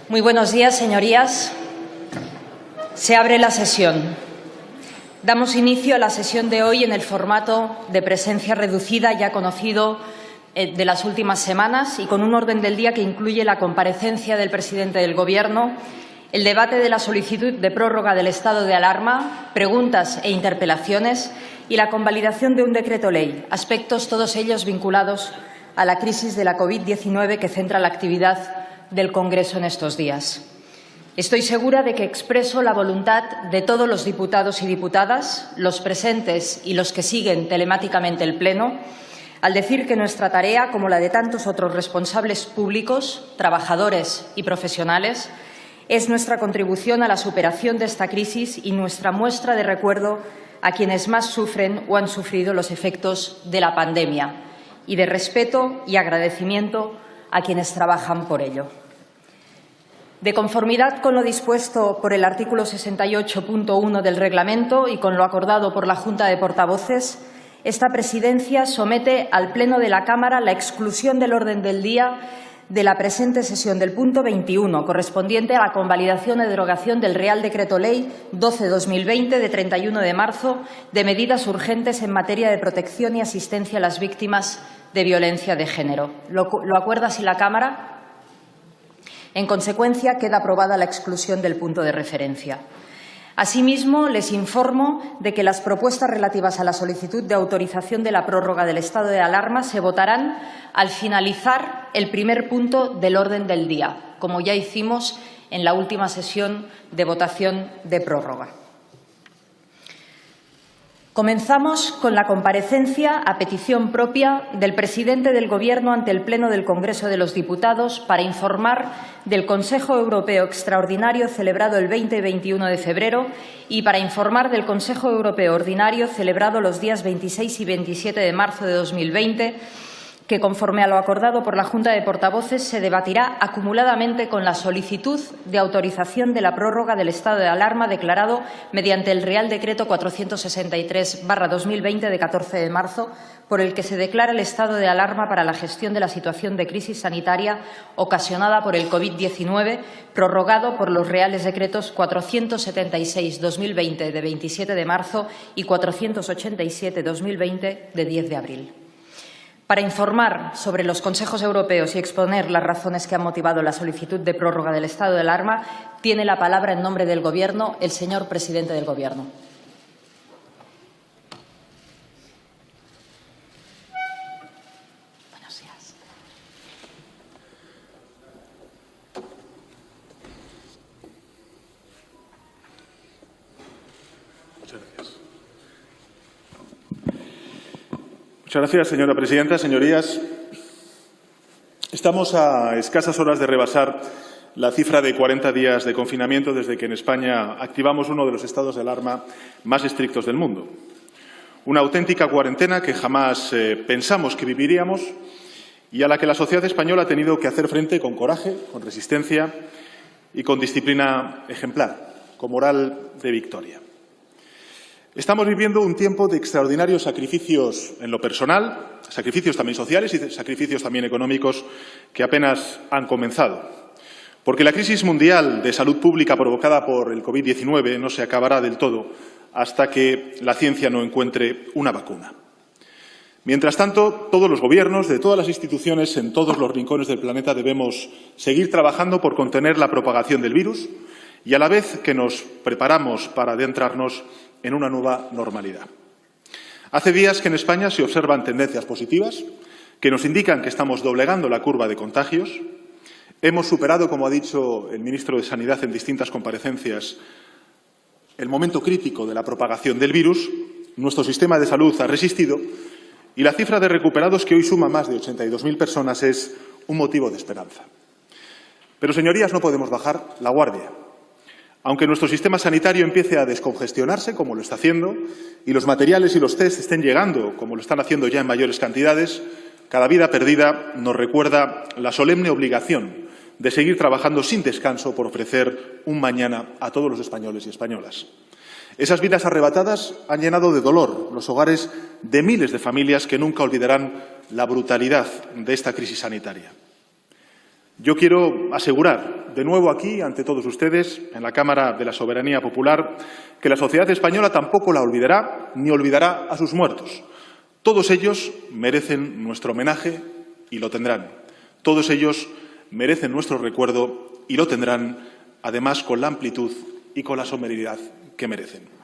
Muy buenos días, señorías. Se abre la sesión. Damos inicio a la sesión de hoy en el formato de presencia reducida ya conocido de las últimas semanas y con un orden del día que incluye la comparecencia del presidente del Gobierno, el debate de la solicitud de prórroga del estado de alarma, preguntas e interpelaciones y la convalidación de un decreto ley, aspectos todos ellos vinculados a la crisis de la COVID-19 que centra la actividad del Congreso en estos días. Estoy segura de que expreso la voluntad de todos los diputados y diputadas, los presentes y los que siguen telemáticamente el Pleno, al decir que nuestra tarea, como la de tantos otros responsables públicos, trabajadores y profesionales, es nuestra contribución a la superación de esta crisis y nuestra muestra de recuerdo a quienes más sufren o han sufrido los efectos de la pandemia y de respeto y agradecimiento a quienes trabajan por ello. De conformidad con lo dispuesto por el artículo 68.1 del Reglamento y con lo acordado por la Junta de Portavoces, esta Presidencia somete al Pleno de la Cámara la exclusión del orden del día de la presente sesión del punto 21, correspondiente a la convalidación y derogación del Real Decreto Ley 12/2020 de 31 de marzo de medidas urgentes en materia de protección y asistencia a las víctimas de violencia de género. ¿Lo acuerda así la Cámara? En consecuencia, queda aprobada la exclusión del punto de referencia. Asimismo, les informo de que las propuestas relativas a la solicitud de autorización de la prórroga del estado de alarma se votarán al finalizar el primer punto del orden del día, como ya hicimos en la última sesión de votación de prórroga. Comenzamos con la comparecencia a petición propia del presidente del Gobierno ante el Pleno del Congreso de los Diputados para informar del Consejo Europeo Extraordinario celebrado el 20 y 21 de febrero y para informar del Consejo Europeo Ordinario celebrado los días 26 y 27 de marzo de 2020, que, conforme a lo acordado por la Junta de Portavoces, se debatirá acumuladamente con la solicitud de autorización de la prórroga del estado de alarma declarado mediante el Real Decreto 463/2020 de 14 de marzo, por el que se declara el estado de alarma para la gestión de la situación de crisis sanitaria ocasionada por el COVID-19, prorrogado por los Reales Decretos 476/2020 de 27 de marzo y 487/2020 de 10 de abril. Para informar sobre los consejos europeos y exponer las razones que han motivado la solicitud de prórroga del estado de alarma, tiene la palabra en nombre del Gobierno el señor presidente del Gobierno. Buenos días. Muchas gracias, señora presidenta. Señorías, estamos a escasas horas de rebasar la cifra de 40 días de confinamiento desde que en España activamos uno de los estados de alarma más estrictos del mundo. Una auténtica cuarentena que jamás pensamos que viviríamos y a la que la sociedad española ha tenido que hacer frente con coraje, con resistencia y con disciplina ejemplar, con moral de victoria. Estamos viviendo un tiempo de extraordinarios sacrificios en lo personal, sacrificios también sociales y sacrificios también económicos que apenas han comenzado. Porque la crisis mundial de salud pública provocada por el COVID-19 no se acabará del todo hasta que la ciencia no encuentre una vacuna. Mientras tanto, todos los gobiernos de todas las instituciones en todos los rincones del planeta debemos seguir trabajando por contener la propagación del virus y a la vez que nos preparamos para adentrarnos en una nueva normalidad. Hace días que en España se observan tendencias positivas que nos indican que estamos doblegando la curva de contagios. Hemos superado, como ha dicho el ministro de Sanidad en distintas comparecencias, el momento crítico de la propagación del virus. Nuestro sistema de salud ha resistido y la cifra de recuperados, que hoy suma más de 82.000 personas, es un motivo de esperanza. Pero, señorías, no podemos bajar la guardia. Aunque nuestro sistema sanitario empiece a descongestionarse, como lo está haciendo, y los materiales y los test estén llegando, como lo están haciendo ya en mayores cantidades, cada vida perdida nos recuerda la solemne obligación de seguir trabajando sin descanso por ofrecer un mañana a todos los españoles y españolas. Esas vidas arrebatadas han llenado de dolor los hogares de miles de familias que nunca olvidarán la brutalidad de esta crisis sanitaria. Yo quiero asegurar de nuevo aquí, ante todos ustedes, en la Cámara de la Soberanía Popular, que la sociedad española tampoco la olvidará ni olvidará a sus muertos. Todos ellos merecen nuestro homenaje y lo tendrán. Todos ellos merecen nuestro recuerdo y lo tendrán, además, con la amplitud y con la solemnidad que merecen.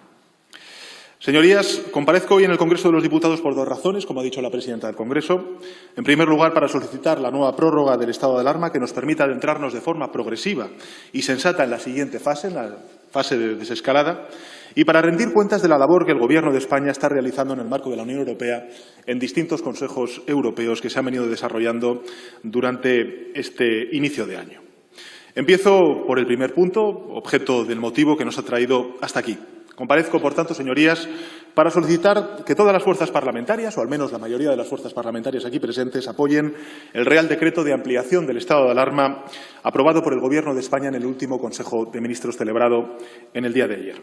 Señorías, comparezco hoy en el Congreso de los Diputados por dos razones, como ha dicho la presidenta del Congreso. En primer lugar, para solicitar la nueva prórroga del estado de alarma que nos permita adentrarnos de forma progresiva y sensata en la siguiente fase, en la fase de desescalada, y para rendir cuentas de la labor que el Gobierno de España está realizando en el marco de la Unión Europea en distintos consejos europeos que se han venido desarrollando durante este inicio de año. Empiezo por el primer punto, objeto del motivo que nos ha traído hasta aquí. Comparezco, por tanto, señorías, para solicitar que todas las fuerzas parlamentarias, o al menos la mayoría de las fuerzas parlamentarias aquí presentes, apoyen el Real Decreto de ampliación del estado de alarma aprobado por el Gobierno de España en el último Consejo de Ministros celebrado en el día de ayer.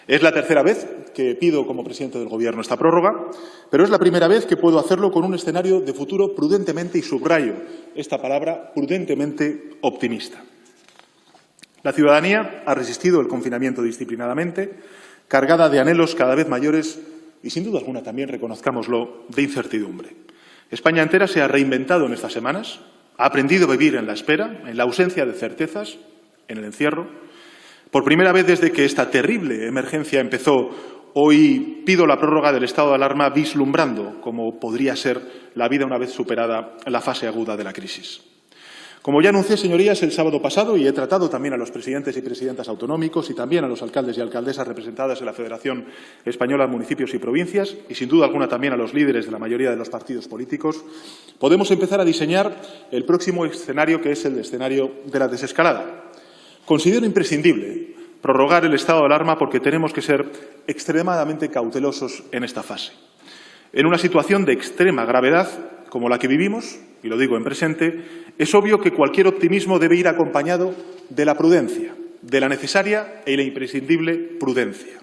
Es la tercera vez que pido como presidente del Gobierno esta prórroga, pero es la primera vez que puedo hacerlo con un escenario de futuro prudentemente, y subrayo esta palabra, prudentemente optimista. La ciudadanía ha resistido el confinamiento disciplinadamente, cargada de anhelos cada vez mayores y, sin duda alguna, también, reconozcámoslo, de incertidumbre. España entera se ha reinventado en estas semanas, ha aprendido a vivir en la espera, en la ausencia de certezas, en el encierro. Por primera vez desde que esta terrible emergencia empezó, hoy pido la prórroga del estado de alarma vislumbrando cómo podría ser la vida una vez superada la fase aguda de la crisis. Como ya anuncié, señorías, el sábado pasado, y he tratado también a los presidentes y presidentas autonómicos y también a los alcaldes y alcaldesas representadas en la Federación Española de Municipios y Provincias, y sin duda alguna también a los líderes de la mayoría de los partidos políticos, podemos empezar a diseñar el próximo escenario, que es el escenario de la desescalada. Considero imprescindible prorrogar el estado de alarma porque tenemos que ser extremadamente cautelosos en esta fase. En una situación de extrema gravedad como la que vivimos, y lo digo en presente, es obvio que cualquier optimismo debe ir acompañado de la prudencia, de la necesaria e la imprescindible prudencia.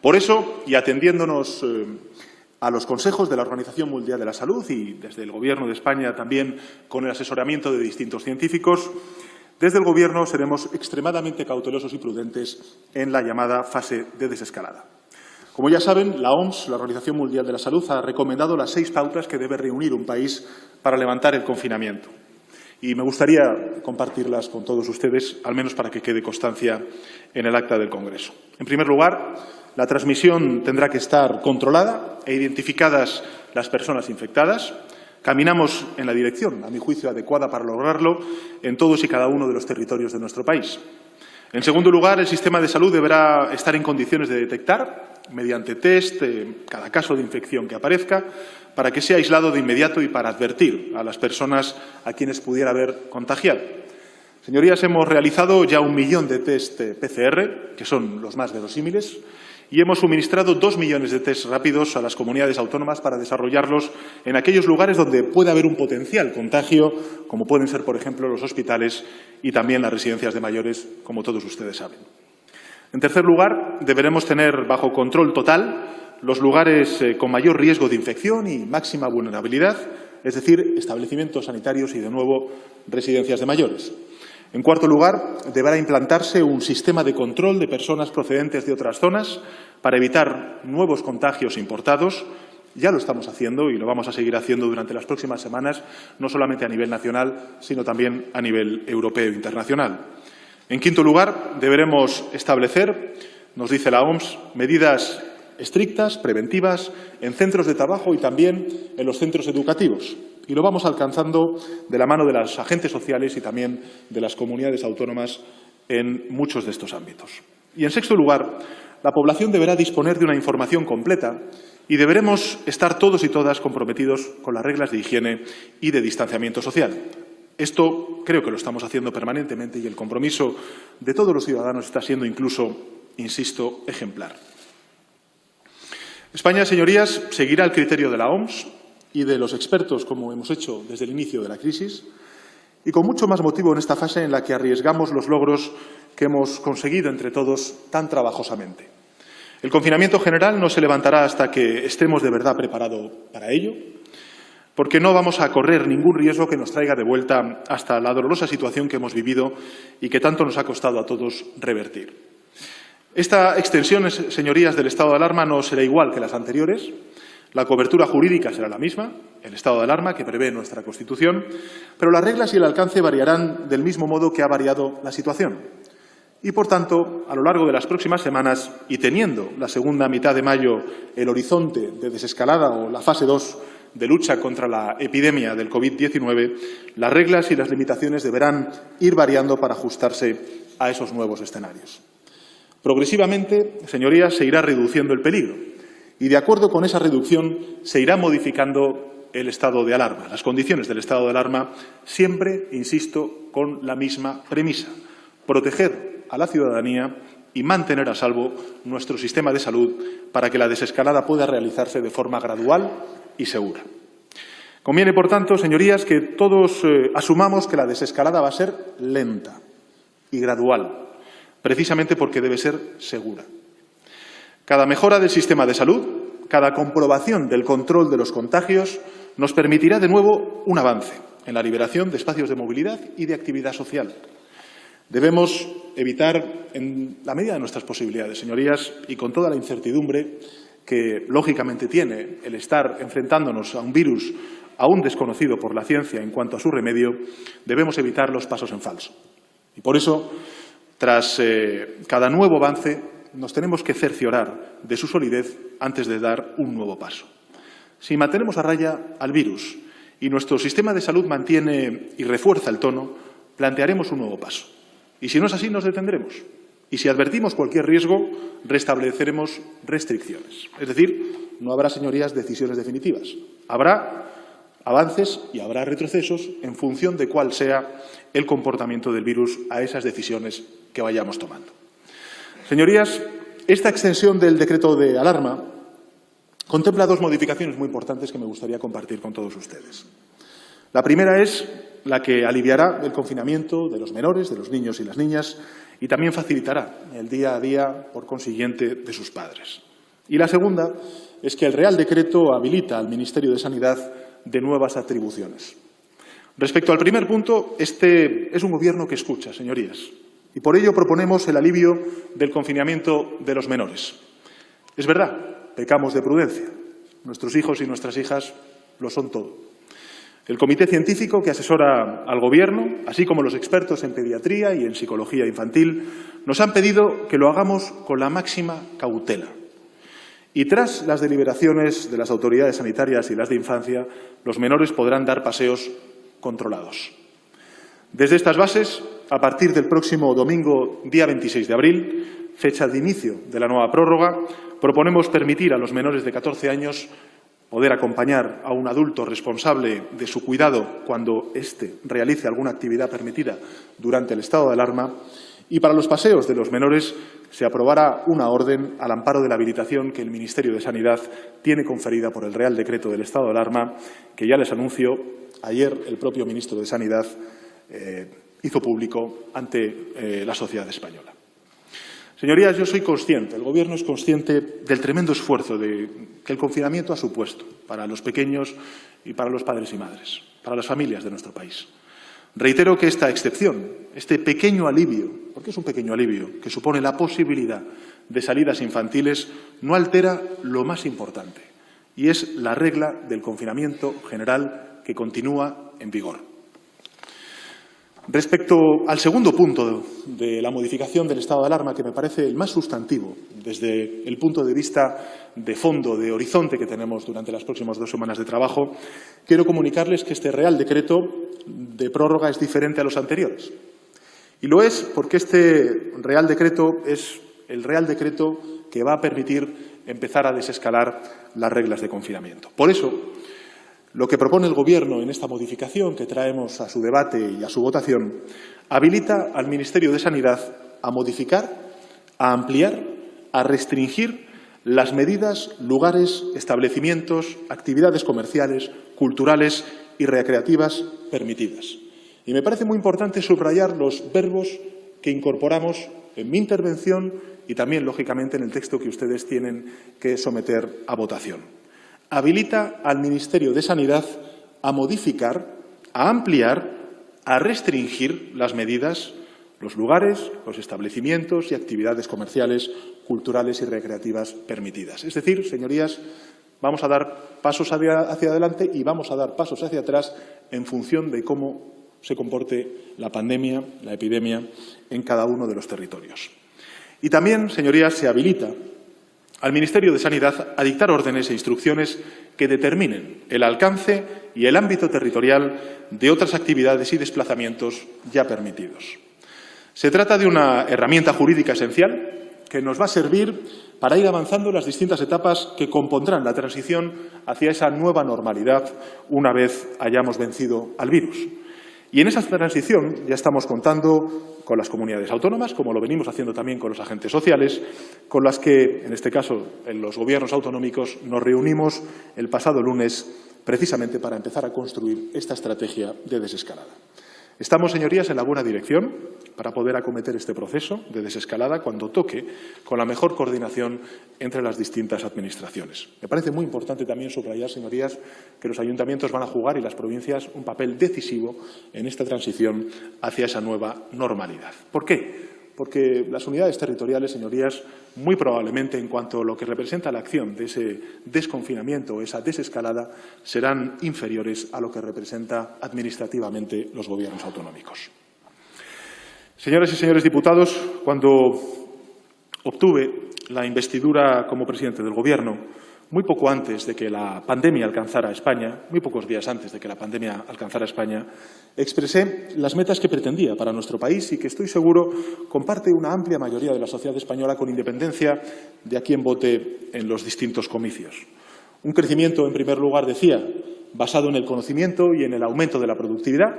Por eso, y atendiéndonos a los consejos de la Organización Mundial de la Salud y desde el Gobierno de España también con el asesoramiento de distintos científicos, desde el Gobierno seremos extremadamente cautelosos y prudentes en la llamada fase de desescalada. Como ya saben, la OMS, la Organización Mundial de la Salud, ha recomendado las 6 pautas que debe reunir un país para levantar el confinamiento. Y me gustaría compartirlas con todos ustedes, al menos para que quede constancia en el acta del Congreso. En primer lugar, la transmisión tendrá que estar controlada e identificadas las personas infectadas. Caminamos en la dirección, a mi juicio, adecuada para lograrlo en todos y cada uno de los territorios de nuestro país. En segundo lugar, el sistema de salud deberá estar en condiciones de detectar, mediante test, cada caso de infección que aparezca, para que sea aislado de inmediato y para advertir a las personas a quienes pudiera haber contagiado. Señorías, hemos realizado ya 1 millón de test PCR, que son los más verosímiles, y hemos suministrado 2 millones de test rápidos a las comunidades autónomas para desarrollarlos en aquellos lugares donde puede haber un potencial contagio, como pueden ser, por ejemplo, los hospitales y también las residencias de mayores, como todos ustedes saben. En tercer lugar, deberemos tener bajo control total los lugares con mayor riesgo de infección y máxima vulnerabilidad, es decir, establecimientos sanitarios y, de nuevo, residencias de mayores. En cuarto lugar, deberá implantarse un sistema de control de personas procedentes de otras zonas para evitar nuevos contagios importados. Ya lo estamos haciendo y lo vamos a seguir haciendo durante las próximas semanas, no solamente a nivel nacional, sino también a nivel europeo e internacional. En quinto lugar, deberemos establecer, nos dice la OMS, medidas estrictas, preventivas, en centros de trabajo y también en los centros educativos. Y lo vamos alcanzando de la mano de los agentes sociales y también de las comunidades autónomas en muchos de estos ámbitos. Y, en sexto lugar, la población deberá disponer de una información completa y deberemos estar todos y todas comprometidos con las reglas de higiene y de distanciamiento social. Esto creo que lo estamos haciendo permanentemente y el compromiso de todos los ciudadanos está siendo incluso, insisto, ejemplar. España, señorías, seguirá el criterio de la OMS y de los expertos, como hemos hecho desde el inicio de la crisis, y con mucho más motivo en esta fase en la que arriesgamos los logros que hemos conseguido entre todos tan trabajosamente. El confinamiento general no se levantará hasta que estemos de verdad preparados para ello. porque no vamos a correr ningún riesgo que nos traiga de vuelta hasta la dolorosa situación que hemos vivido y que tanto nos ha costado a todos revertir. Esta extensión, señorías, del estado de alarma no será igual que las anteriores. La cobertura jurídica será la misma, el estado de alarma que prevé nuestra Constitución, pero las reglas y el alcance variarán del mismo modo que ha variado la situación. Y, por tanto, a lo largo de las próximas semanas, y teniendo la segunda mitad de mayo el horizonte de desescalada o la fase 2 de lucha contra la epidemia del COVID-19, las reglas y las limitaciones deberán ir variando para ajustarse a esos nuevos escenarios. Progresivamente, señorías, se irá reduciendo el peligro y, de acuerdo con esa reducción, se irá modificando el estado de alarma, las condiciones del estado de alarma, siempre, insisto, con la misma premisa: proteger a la ciudadanía y mantener a salvo nuestro sistema de salud para que la desescalada pueda realizarse de forma gradual y segura. Conviene, por tanto, señorías, que todos asumamos que la desescalada va a ser lenta y gradual, precisamente porque debe ser segura. Cada mejora del sistema de salud, cada comprobación del control de los contagios, nos permitirá de nuevo un avance en la liberación de espacios de movilidad y de actividad social. Debemos evitar, en la medida de nuestras posibilidades, señorías, y con toda la incertidumbre que lógicamente tiene el estar enfrentándonos a un virus aún desconocido por la ciencia en cuanto a su remedio, debemos evitar los pasos en falso. Y por eso, tras cada nuevo avance, nos tenemos que cerciorar de su solidez antes de dar un nuevo paso. Si mantenemos a raya al virus y nuestro sistema de salud mantiene y refuerza el tono, plantearemos un nuevo paso. Y si no es así, nos detendremos. Y si advertimos cualquier riesgo, restableceremos restricciones. Es decir, no habrá, señorías, decisiones definitivas. Habrá avances y habrá retrocesos en función de cuál sea el comportamiento del virus a esas decisiones que vayamos tomando. Señorías, esta extensión del decreto de alarma contempla dos modificaciones muy importantes que me gustaría compartir con todos ustedes. La primera es la que aliviará el confinamiento de los menores, de los niños y las niñas, y también facilitará el día a día, por consiguiente, de sus padres. Y la segunda es que el Real Decreto habilita al Ministerio de Sanidad de nuevas atribuciones. Respecto al primer punto, este es un Gobierno que escucha, señorías, y por ello proponemos el alivio del confinamiento de los menores. Es verdad, pecamos de prudencia. Nuestros hijos y nuestras hijas lo son todo. El comité científico que asesora al Gobierno, así como los expertos en pediatría y en psicología infantil, nos han pedido que lo hagamos con la máxima cautela. Y tras las deliberaciones de las autoridades sanitarias y las de infancia, los menores podrán dar paseos controlados. Desde estas bases, a partir del próximo domingo, día 26 de abril, fecha de inicio de la nueva prórroga, proponemos permitir a los menores de 14 años poder acompañar a un adulto responsable de su cuidado cuando éste realice alguna actividad permitida durante el estado de alarma, y para los paseos de los menores se aprobará una orden al amparo de la habilitación que el Ministerio de Sanidad tiene conferida por el Real Decreto del estado de alarma, que ya les anuncio, ayer el propio ministro de Sanidad hizo público ante la sociedad española. Señorías, yo soy consciente, el Gobierno es consciente del tremendo esfuerzo que el confinamiento ha supuesto para los pequeños y para los padres y madres, para las familias de nuestro país. Reitero que esta excepción, este pequeño alivio, porque es un pequeño alivio, que supone la posibilidad de salidas infantiles, no altera lo más importante, y es la regla del confinamiento general que continúa en vigor. Respecto al segundo punto de la modificación del estado de alarma, que me parece el más sustantivo desde el punto de vista de fondo, de horizonte que tenemos durante las próximas 2 semanas de trabajo, quiero comunicarles que este Real Decreto de prórroga es diferente a los anteriores. Y lo es porque este Real Decreto es el Real Decreto que va a permitir empezar a desescalar las reglas de confinamiento. Por eso, lo que propone el Gobierno en esta modificación que traemos a su debate y a su votación habilita al Ministerio de Sanidad a modificar, a ampliar, a restringir las medidas, lugares, establecimientos, actividades comerciales, culturales y recreativas permitidas. Y me parece muy importante subrayar los verbos que incorporamos en mi intervención y también, lógicamente, en el texto que ustedes tienen que someter a votación. Habilita al Ministerio de Sanidad a modificar, a ampliar, a restringir las medidas, los lugares, los establecimientos y actividades comerciales, culturales y recreativas permitidas. Es decir, señorías, vamos a dar pasos hacia adelante y vamos a dar pasos hacia atrás en función de cómo se comporte la pandemia, la epidemia, en cada uno de los territorios. Y también, señorías, se habilita al Ministerio de Sanidad a dictar órdenes e instrucciones que determinen el alcance y el ámbito territorial de otras actividades y desplazamientos ya permitidos. Se trata de una herramienta jurídica esencial que nos va a servir para ir avanzando en las distintas etapas que compondrán la transición hacia esa nueva normalidad una vez hayamos vencido al virus. Y en esa transición ya estamos contando con las comunidades autónomas, como lo venimos haciendo también con los agentes sociales, con las que, en este caso, en los gobiernos autonómicos, nos reunimos el pasado lunes precisamente para empezar a construir esta estrategia de desescalada. Estamos, señorías, en la buena dirección para poder acometer este proceso de desescalada cuando toque, con la mejor coordinación entre las distintas administraciones. Me parece muy importante también subrayar, señorías, que los ayuntamientos van a jugar y las provincias un papel decisivo en esta transición hacia esa nueva normalidad. ¿Por qué? Porque las unidades territoriales, señorías, muy probablemente en cuanto a lo que representa la acción de ese desconfinamiento, esa desescalada, serán inferiores a lo que representa administrativamente los gobiernos autonómicos. Señoras y señores diputados, cuando obtuve la investidura como presidente del Gobierno, muy poco antes de que la pandemia alcanzara a España, muy pocos días antes de que la pandemia alcanzara a España, expresé las metas que pretendía para nuestro país y que estoy seguro comparte una amplia mayoría de la sociedad española con independencia de a quién vote en los distintos comicios. Un crecimiento, en primer lugar, decía, basado en el conocimiento y en el aumento de la productividad.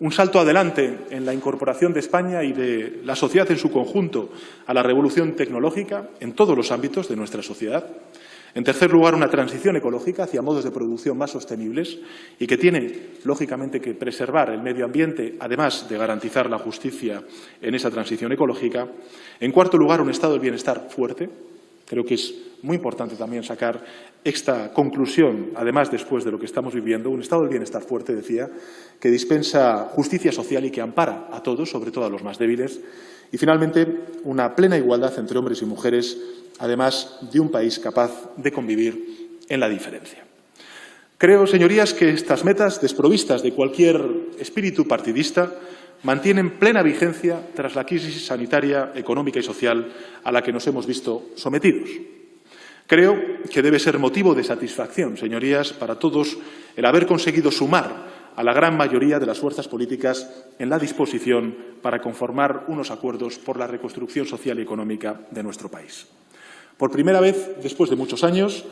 Un salto adelante en la incorporación de España y de la sociedad en su conjunto a la revolución tecnológica en todos los ámbitos de nuestra sociedad. En tercer lugar, una transición ecológica hacia modos de producción más sostenibles y que tiene, lógicamente, que preservar el medio ambiente, además de garantizar la justicia en esa transición ecológica. En cuarto lugar, un estado del bienestar fuerte. Creo que es muy importante también sacar esta conclusión, además después de lo que estamos viviendo, un estado del bienestar fuerte, decía, que dispensa justicia social y que ampara a todos, sobre todo a los más débiles. Y, finalmente, una plena igualdad entre hombres y mujeres, además de un país capaz de convivir en la diferencia. Creo, señorías, que estas metas, desprovistas de cualquier espíritu partidista, mantienen plena vigencia tras la crisis sanitaria, económica y social a la que nos hemos visto sometidos. Creo que debe ser motivo de satisfacción, señorías, para todos el haber conseguido sumar a la gran mayoría de las fuerzas políticas en la disposición para conformar unos acuerdos por la reconstrucción social y económica de nuestro país. Por primera vez, después de muchos años,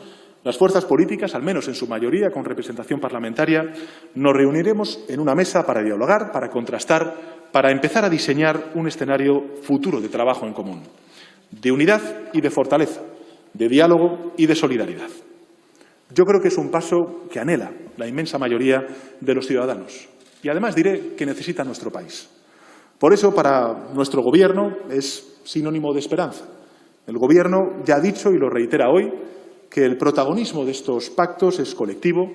las fuerzas políticas, al menos en su mayoría con representación parlamentaria, nos reuniremos en una mesa para dialogar, para contrastar, para empezar a diseñar un escenario futuro de trabajo en común, de unidad y de fortaleza, de diálogo y de solidaridad. Yo creo que es un paso que anhela la inmensa mayoría de los ciudadanos y, además, diré que necesita nuestro país. Por eso, para nuestro Gobierno es sinónimo de esperanza. El Gobierno ya ha dicho, y lo reitera hoy, que el protagonismo de estos pactos es colectivo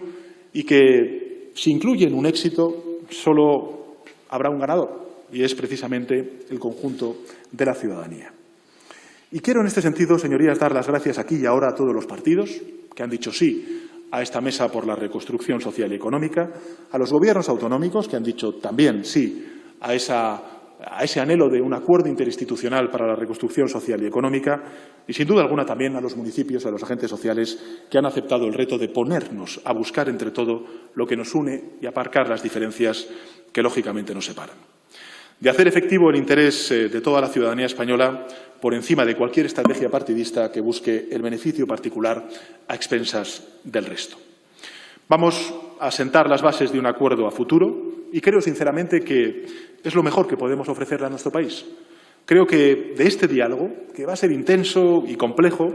y que, si incluyen un éxito, solo habrá un ganador, y es precisamente el conjunto de la ciudadanía. Y quiero, en este sentido, señorías, dar las gracias aquí y ahora a todos los partidos que han dicho sí a esta mesa por la reconstrucción social y económica, a los gobiernos autonómicos que han dicho también sí a ese anhelo de un acuerdo interinstitucional para la reconstrucción social y económica y, sin duda alguna, también a los municipios, a los agentes sociales que han aceptado el reto de ponernos a buscar entre todo lo que nos une y aparcar las diferencias que, lógicamente, nos separan. De hacer efectivo el interés de toda la ciudadanía española por encima de cualquier estrategia partidista que busque el beneficio particular a expensas del resto. Vamos a sentar las bases de un acuerdo a futuro y creo sinceramente que es lo mejor que podemos ofrecerle a nuestro país. Creo que de este diálogo, que va a ser intenso y complejo,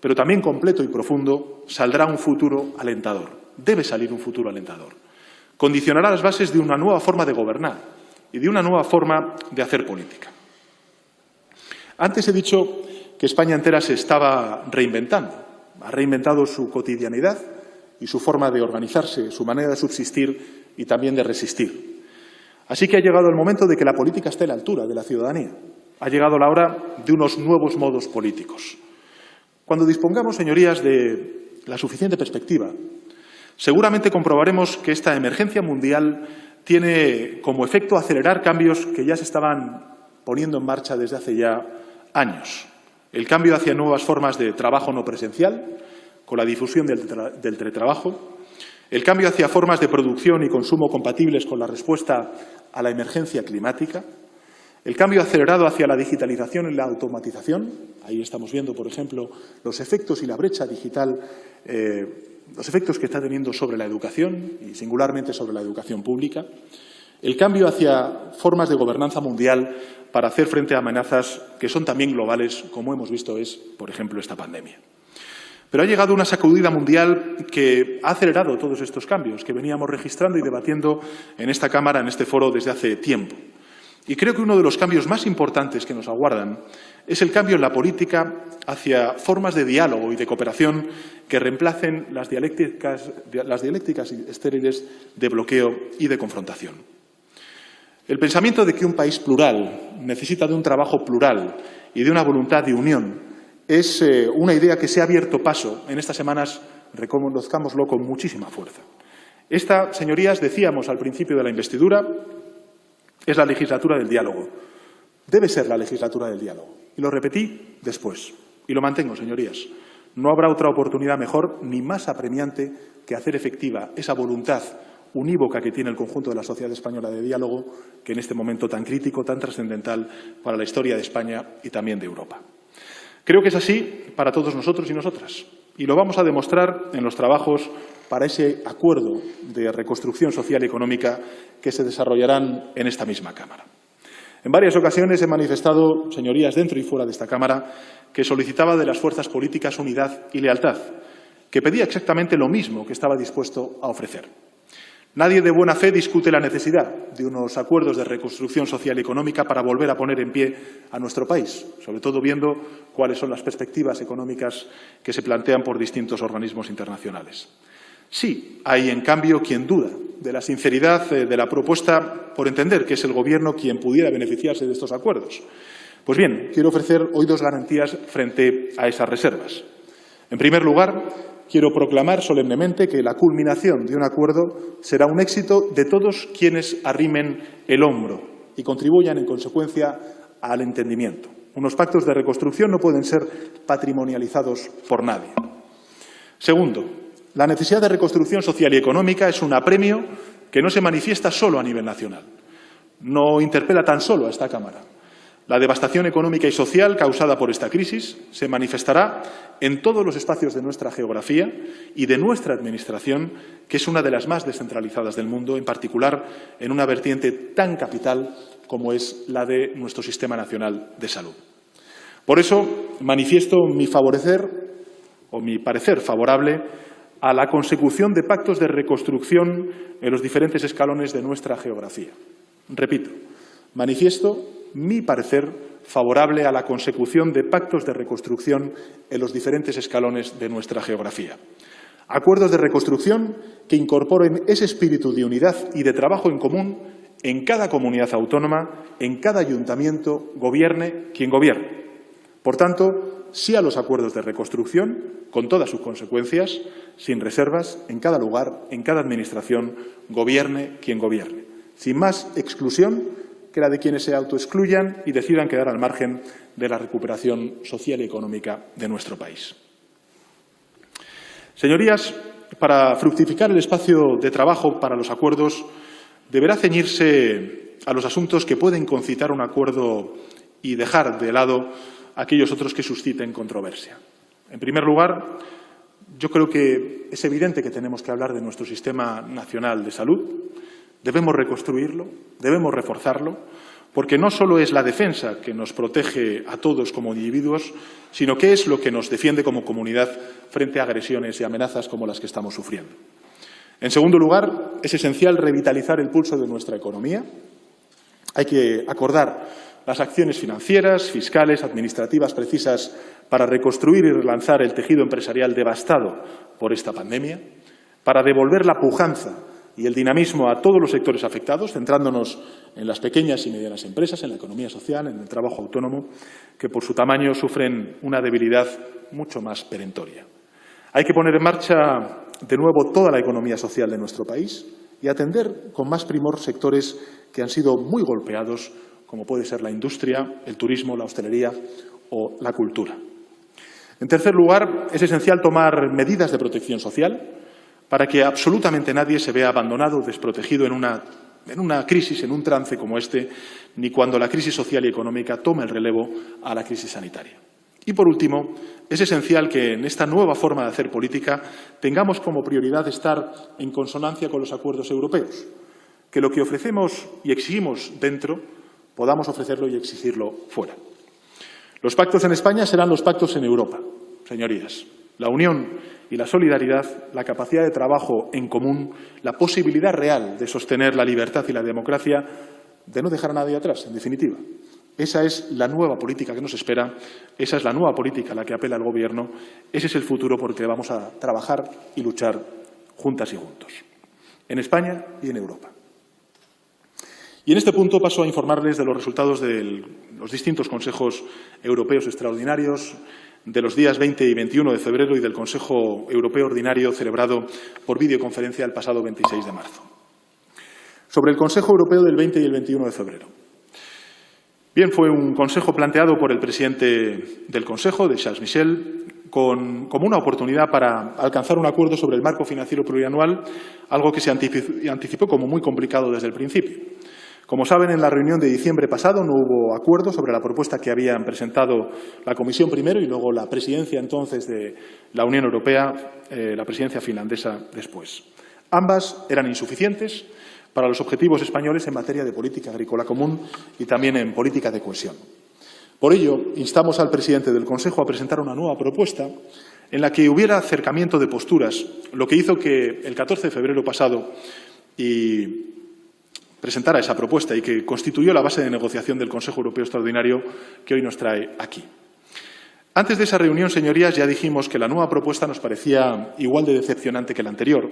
pero también completo y profundo, saldrá un futuro alentador. Debe salir un futuro alentador. Condicionará las bases de una nueva forma de gobernar y de una nueva forma de hacer política. Antes he dicho que España entera se estaba reinventando. Ha reinventado su cotidianidad y su forma de organizarse, su manera de subsistir y también de resistir. Así que ha llegado el momento de que la política esté a la altura de la ciudadanía. Ha llegado la hora de unos nuevos modos políticos. Cuando dispongamos, señorías, de la suficiente perspectiva, seguramente comprobaremos que esta emergencia mundial tiene como efecto acelerar cambios que ya se estaban poniendo en marcha desde hace ya años. El cambio hacia nuevas formas de trabajo no presencial, con la difusión del teletrabajo, el cambio hacia formas de producción y consumo compatibles con la respuesta a la emergencia climática, el cambio acelerado hacia la digitalización y la automatización. Ahí estamos viendo, por ejemplo, los efectos y la brecha digital, los efectos que está teniendo sobre la educación y singularmente sobre la educación pública. El cambio hacia formas de gobernanza mundial para hacer frente a amenazas que son también globales, como hemos visto es, por ejemplo, esta pandemia. Pero ha llegado una sacudida mundial que ha acelerado todos estos cambios que veníamos registrando y debatiendo en esta Cámara, en este foro, desde hace tiempo. Y creo que uno de los cambios más importantes que nos aguardan es el cambio en la política hacia formas de diálogo y de cooperación que reemplacen las dialécticas estériles de bloqueo y de confrontación. El pensamiento de que un país plural necesita de un trabajo plural y de una voluntad de unión es una idea que se ha abierto paso en estas semanas, reconozcámoslo con muchísima fuerza. Esta, señorías, decíamos al principio de la investidura, es la legislatura del diálogo. Debe ser la legislatura del diálogo. Y lo repetí después. Y lo mantengo, señorías. No habrá otra oportunidad mejor ni más apremiante que hacer efectiva esa voluntad unívoca que tiene el conjunto de la sociedad española de diálogo, que en este momento tan crítico, tan trascendental para la historia de España y también de Europa. Creo que es así para todos nosotros y nosotras. Y lo vamos a demostrar en los trabajos para ese acuerdo de reconstrucción social y económica que se desarrollarán en esta misma Cámara. En varias ocasiones he manifestado, señorías, dentro y fuera de esta Cámara, que solicitaba de las fuerzas políticas unidad y lealtad, que pedía exactamente lo mismo que estaba dispuesto a ofrecer. Nadie de buena fe discute la necesidad de unos acuerdos de reconstrucción social y económica para volver a poner en pie a nuestro país, sobre todo viendo cuáles son las perspectivas económicas que se plantean por distintos organismos internacionales. Sí, hay, en cambio, quien duda de la sinceridad de la propuesta por entender que es el Gobierno quien pudiera beneficiarse de estos acuerdos. Pues bien, quiero ofrecer hoy dos garantías frente a esas reservas. En primer lugar, quiero proclamar solemnemente que la culminación de un acuerdo será un éxito de todos quienes arrimen el hombro y contribuyan, en consecuencia, al entendimiento. Unos pactos de reconstrucción no pueden ser patrimonializados por nadie. Segundo, la necesidad de reconstrucción social y económica es un apremio que no se manifiesta solo a nivel nacional. No interpela tan solo a esta Cámara. La devastación económica y social causada por esta crisis se manifestará en todos los espacios de nuestra geografía y de nuestra Administración, que es una de las más descentralizadas del mundo, en particular en una vertiente tan capital como es la de nuestro Sistema Nacional de Salud. Por eso manifiesto mi parecer favorable a la consecución de pactos de reconstrucción en los diferentes escalones de nuestra geografía. Repito, manifiesto mi parecer favorable a la consecución de pactos de reconstrucción en los diferentes escalones de nuestra geografía. Acuerdos de reconstrucción que incorporen ese espíritu de unidad y de trabajo en común en cada comunidad autónoma, en cada ayuntamiento, gobierne quien gobierne. Por tanto, sí a los acuerdos de reconstrucción, con todas sus consecuencias, sin reservas, en cada lugar, en cada administración, gobierne quien gobierne. Sin más exclusión que la de quienes se autoexcluyan y decidan quedar al margen de la recuperación social y económica de nuestro país. Señorías, para fructificar el espacio de trabajo para los acuerdos, deberá ceñirse a los asuntos que pueden concitar un acuerdo y dejar de lado aquellos otros que susciten controversia. En primer lugar, yo creo que es evidente que tenemos que hablar de nuestro Sistema Nacional de Salud. Debemos reconstruirlo, debemos reforzarlo, porque no solo es la defensa que nos protege a todos como individuos, sino que es lo que nos defiende como comunidad frente a agresiones y amenazas como las que estamos sufriendo. En segundo lugar, es esencial revitalizar el pulso de nuestra economía. Hay que acordar las acciones financieras, fiscales, administrativas precisas para reconstruir y relanzar el tejido empresarial devastado por esta pandemia. para devolver la pujanza y el dinamismo a todos los sectores afectados, centrándonos en las pequeñas y medianas empresas, en la economía social, en el trabajo autónomo, que por su tamaño sufren una debilidad mucho más perentoria. Hay que poner en marcha de nuevo toda la economía social de nuestro país y atender con más primor sectores que han sido muy golpeados, como puede ser la industria, el turismo, la hostelería o la cultura. En tercer lugar, es esencial tomar medidas de protección social para que absolutamente nadie se vea abandonado o desprotegido en una crisis, en un trance como este, ni cuando la crisis social y económica tome el relevo a la crisis sanitaria. Y, por último, es esencial que en esta nueva forma de hacer política tengamos como prioridad estar en consonancia con los acuerdos europeos, que lo que ofrecemos y exigimos dentro podamos ofrecerlo y exigirlo fuera. Los pactos en España serán los pactos en Europa, señorías. La unión y la solidaridad, la capacidad de trabajo en común, la posibilidad real de sostener la libertad y la democracia, de no dejar a nadie atrás, en definitiva. Esa es la nueva política que nos espera, esa es la nueva política a la que apela el Gobierno, ese es el futuro por el que vamos a trabajar y luchar juntas y juntos, en España y en Europa. Y en este punto paso a informarles de los resultados de los distintos consejos europeos extraordinarios de los días 20 y 21 de febrero y del Consejo Europeo Ordinario celebrado por videoconferencia el pasado 26 de marzo. Sobre el Consejo Europeo del 20 y el 21 de febrero. Bien, fue un consejo planteado por el presidente del Consejo, de Charles Michel, como una oportunidad para alcanzar un acuerdo sobre el marco financiero plurianual, algo que se anticipó como muy complicado desde el principio. Como saben, en la reunión de diciembre pasado no hubo acuerdo sobre la propuesta que habían presentado la Comisión primero y luego la presidencia entonces de la Unión Europea, la presidencia finlandesa después. Ambas eran insuficientes para los objetivos españoles en materia de política agrícola común y también en política de cohesión. Por ello, instamos al presidente del Consejo a presentar una nueva propuesta en la que hubiera acercamiento de posturas, lo que hizo que el 14 de febrero pasado presentara esa propuesta y que constituyó la base de negociación del Consejo Europeo Extraordinario que hoy nos trae aquí. Antes de esa reunión, señorías, ya dijimos que la nueva propuesta nos parecía igual de decepcionante que la anterior,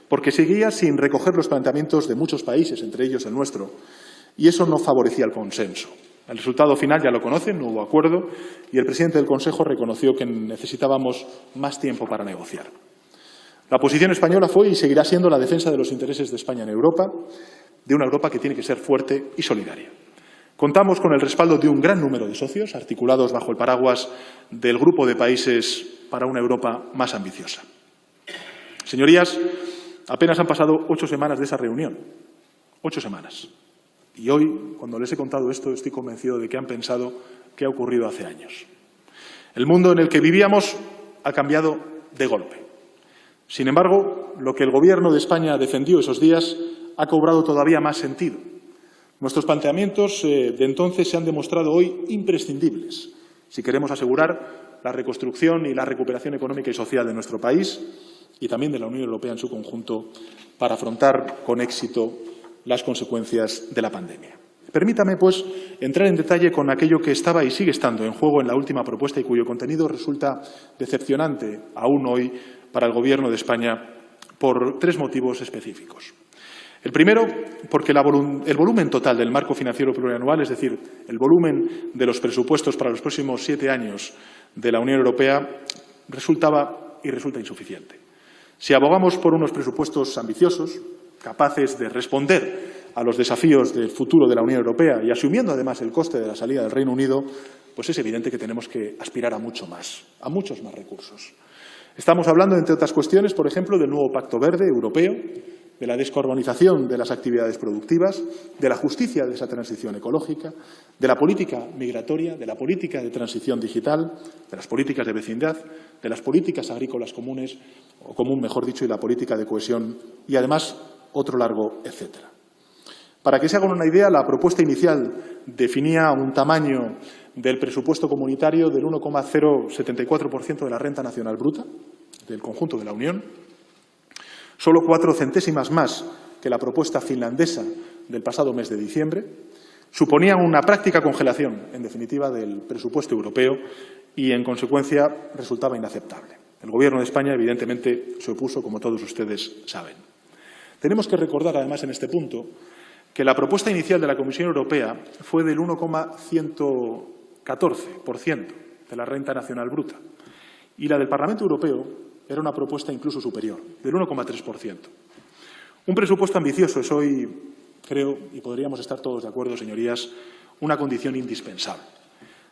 porque seguía sin recoger los planteamientos de muchos países, entre ellos el nuestro, y eso no favorecía el consenso. El resultado final ya lo conocen, no hubo acuerdo, y el presidente del Consejo reconoció que necesitábamos más tiempo para negociar. La posición española fue y seguirá siendo la defensa de los intereses de España en Europa, de una Europa que tiene que ser fuerte y solidaria. Contamos con el respaldo de un gran número de socios, articulados bajo el paraguas del Grupo de Países para una Europa más ambiciosa. Señorías, apenas han pasado 8 semanas de esa reunión. 8 semanas. Y hoy, cuando les he contado esto, estoy convencido de que han pensado qué ha ocurrido hace años. El mundo en el que vivíamos ha cambiado de golpe. Sin embargo, lo que el Gobierno de España defendió esos días ha cobrado todavía más sentido. Nuestros planteamientos de entonces se han demostrado hoy imprescindibles si queremos asegurar la reconstrucción y la recuperación económica y social de nuestro país y también de la Unión Europea en su conjunto para afrontar con éxito las consecuencias de la pandemia. Permítame, pues, entrar en detalle con aquello que estaba y sigue estando en juego en la última propuesta y cuyo contenido resulta decepcionante aún hoy para el Gobierno de España por 3 motivos específicos. El primero, porque el volumen total del marco financiero plurianual, es decir, el volumen de los presupuestos para los próximos 7 años de la Unión Europea, resultaba y resulta insuficiente. Si abogamos por unos presupuestos ambiciosos, capaces de responder a los desafíos del futuro de la Unión Europea y asumiendo además el coste de la salida del Reino Unido, pues es evidente que tenemos que aspirar a mucho más, a muchos más recursos. Estamos hablando, entre otras cuestiones, por ejemplo, del nuevo Pacto Verde Europeo, de la descarbonización de las actividades productivas, de la justicia de esa transición ecológica, de la política migratoria, de la política de transición digital, de las políticas de vecindad, de las políticas agrícolas comunes, o común, mejor dicho, y la política de cohesión, y además otro largo etcétera. Para que se hagan una idea, la propuesta inicial definía un tamaño del presupuesto comunitario del 1,074% de la renta nacional bruta del conjunto de la Unión, solo 4 centésimas más que la propuesta finlandesa del pasado mes de diciembre, suponían una práctica congelación, en definitiva, del presupuesto europeo y, en consecuencia, resultaba inaceptable. El Gobierno de España, evidentemente, se opuso, como todos ustedes saben. Tenemos que recordar, además, en este punto, que la propuesta inicial de la Comisión Europea fue del 1,114% de la renta nacional bruta y la del Parlamento Europeo era una propuesta incluso superior, del 1,3%. Un presupuesto ambicioso es hoy, creo, y podríamos estar todos de acuerdo, señorías, una condición indispensable.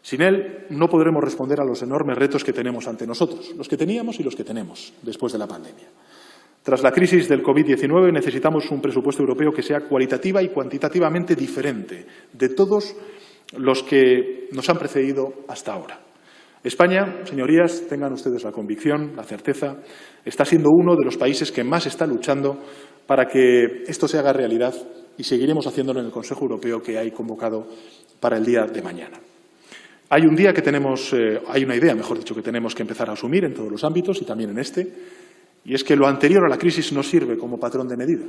Sin él no podremos responder a los enormes retos que tenemos ante nosotros, los que teníamos y los que tenemos después de la pandemia. Tras la crisis del COVID-19 necesitamos un presupuesto europeo que sea cualitativa y cuantitativamente diferente de todos los que nos han precedido hasta ahora. España, señorías, tengan ustedes la convicción, la certeza, está siendo uno de los países que más está luchando para que esto se haga realidad y seguiremos haciéndolo en el Consejo Europeo que hay convocado para el día de mañana. Hay un día que tenemos, hay una idea, mejor dicho, que tenemos que empezar a asumir en todos los ámbitos y también en este, y es que lo anterior a la crisis no sirve como patrón de medida.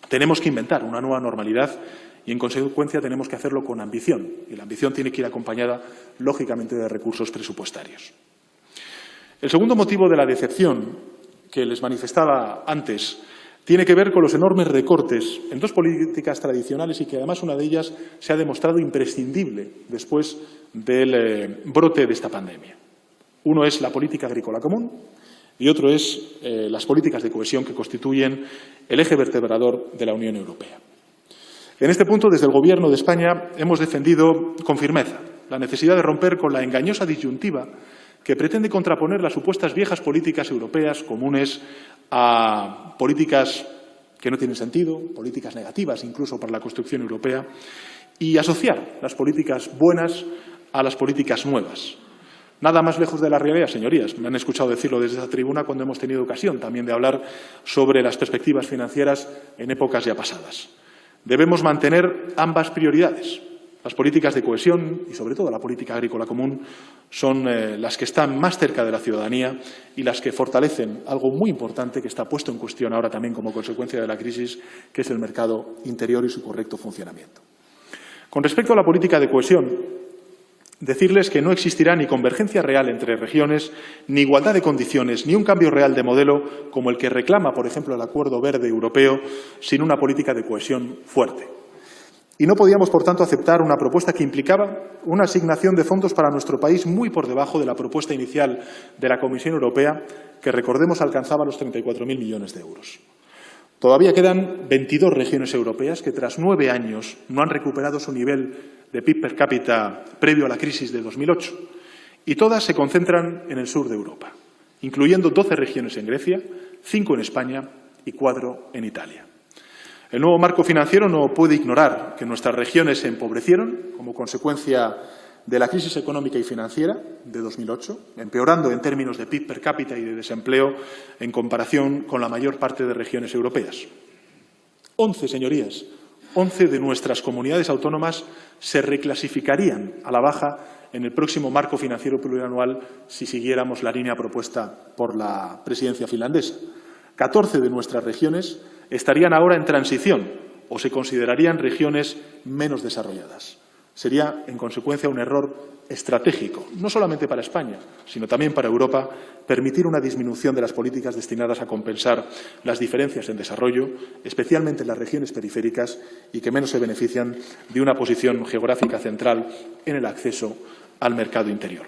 Tenemos que inventar una nueva normalidad y, en consecuencia, tenemos que hacerlo con ambición. Y la ambición tiene que ir acompañada, lógicamente, de recursos presupuestarios. El segundo motivo de la decepción que les manifestaba antes tiene que ver con los enormes recortes en dos políticas tradicionales y que, además, una de ellas se ha demostrado imprescindible después del brote de esta pandemia. Uno es la política agrícola común y otro es las políticas de cohesión que constituyen el eje vertebrador de la Unión Europea. En este punto, desde el Gobierno de España, hemos defendido con firmeza la necesidad de romper con la engañosa disyuntiva que pretende contraponer las supuestas viejas políticas europeas comunes a políticas que no tienen sentido, políticas negativas incluso para la construcción europea, y asociar las políticas buenas a las políticas nuevas. Nada más lejos de la realidad, señorías. Me han escuchado decirlo desde esta tribuna cuando hemos tenido ocasión también de hablar sobre las perspectivas financieras en épocas ya pasadas. Debemos mantener ambas prioridades. Las políticas de cohesión y, sobre todo, la política agrícola común son las que están más cerca de la ciudadanía y las que fortalecen algo muy importante que está puesto en cuestión ahora también como consecuencia de la crisis, que es el mercado interior y su correcto funcionamiento. Con respecto a la política de cohesión, decirles que no existirá ni convergencia real entre regiones, ni igualdad de condiciones, ni un cambio real de modelo como el que reclama, por ejemplo, el Acuerdo Verde Europeo, sin una política de cohesión fuerte. Y no podíamos, por tanto, aceptar una propuesta que implicaba una asignación de fondos para nuestro país muy por debajo de la propuesta inicial de la Comisión Europea, que, recordemos, alcanzaba los 34.000 millones de euros. Todavía quedan 22 regiones europeas que, tras 9 años, no han recuperado su nivel de PIB per cápita previo a la crisis de 2008, y todas se concentran en el sur de Europa, incluyendo 12 regiones en Grecia, 5 en España y 4 en Italia. El nuevo marco financiero no puede ignorar que nuestras regiones se empobrecieron como consecuencia de la crisis económica y financiera de 2008, empeorando en términos de PIB per cápita y de desempleo en comparación con la mayor parte de regiones europeas. 11, señorías, 11 de nuestras comunidades autónomas se reclasificarían a la baja en el próximo marco financiero plurianual si siguiéramos la línea propuesta por la presidencia finlandesa. 14 de nuestras regiones estarían ahora en transición o se considerarían regiones menos desarrolladas. Sería, en consecuencia, un error estratégico, no solamente para España, sino también para Europa, permitir una disminución de las políticas destinadas a compensar las diferencias en desarrollo, especialmente en las regiones periféricas y que menos se benefician de una posición geográfica central en el acceso al mercado interior.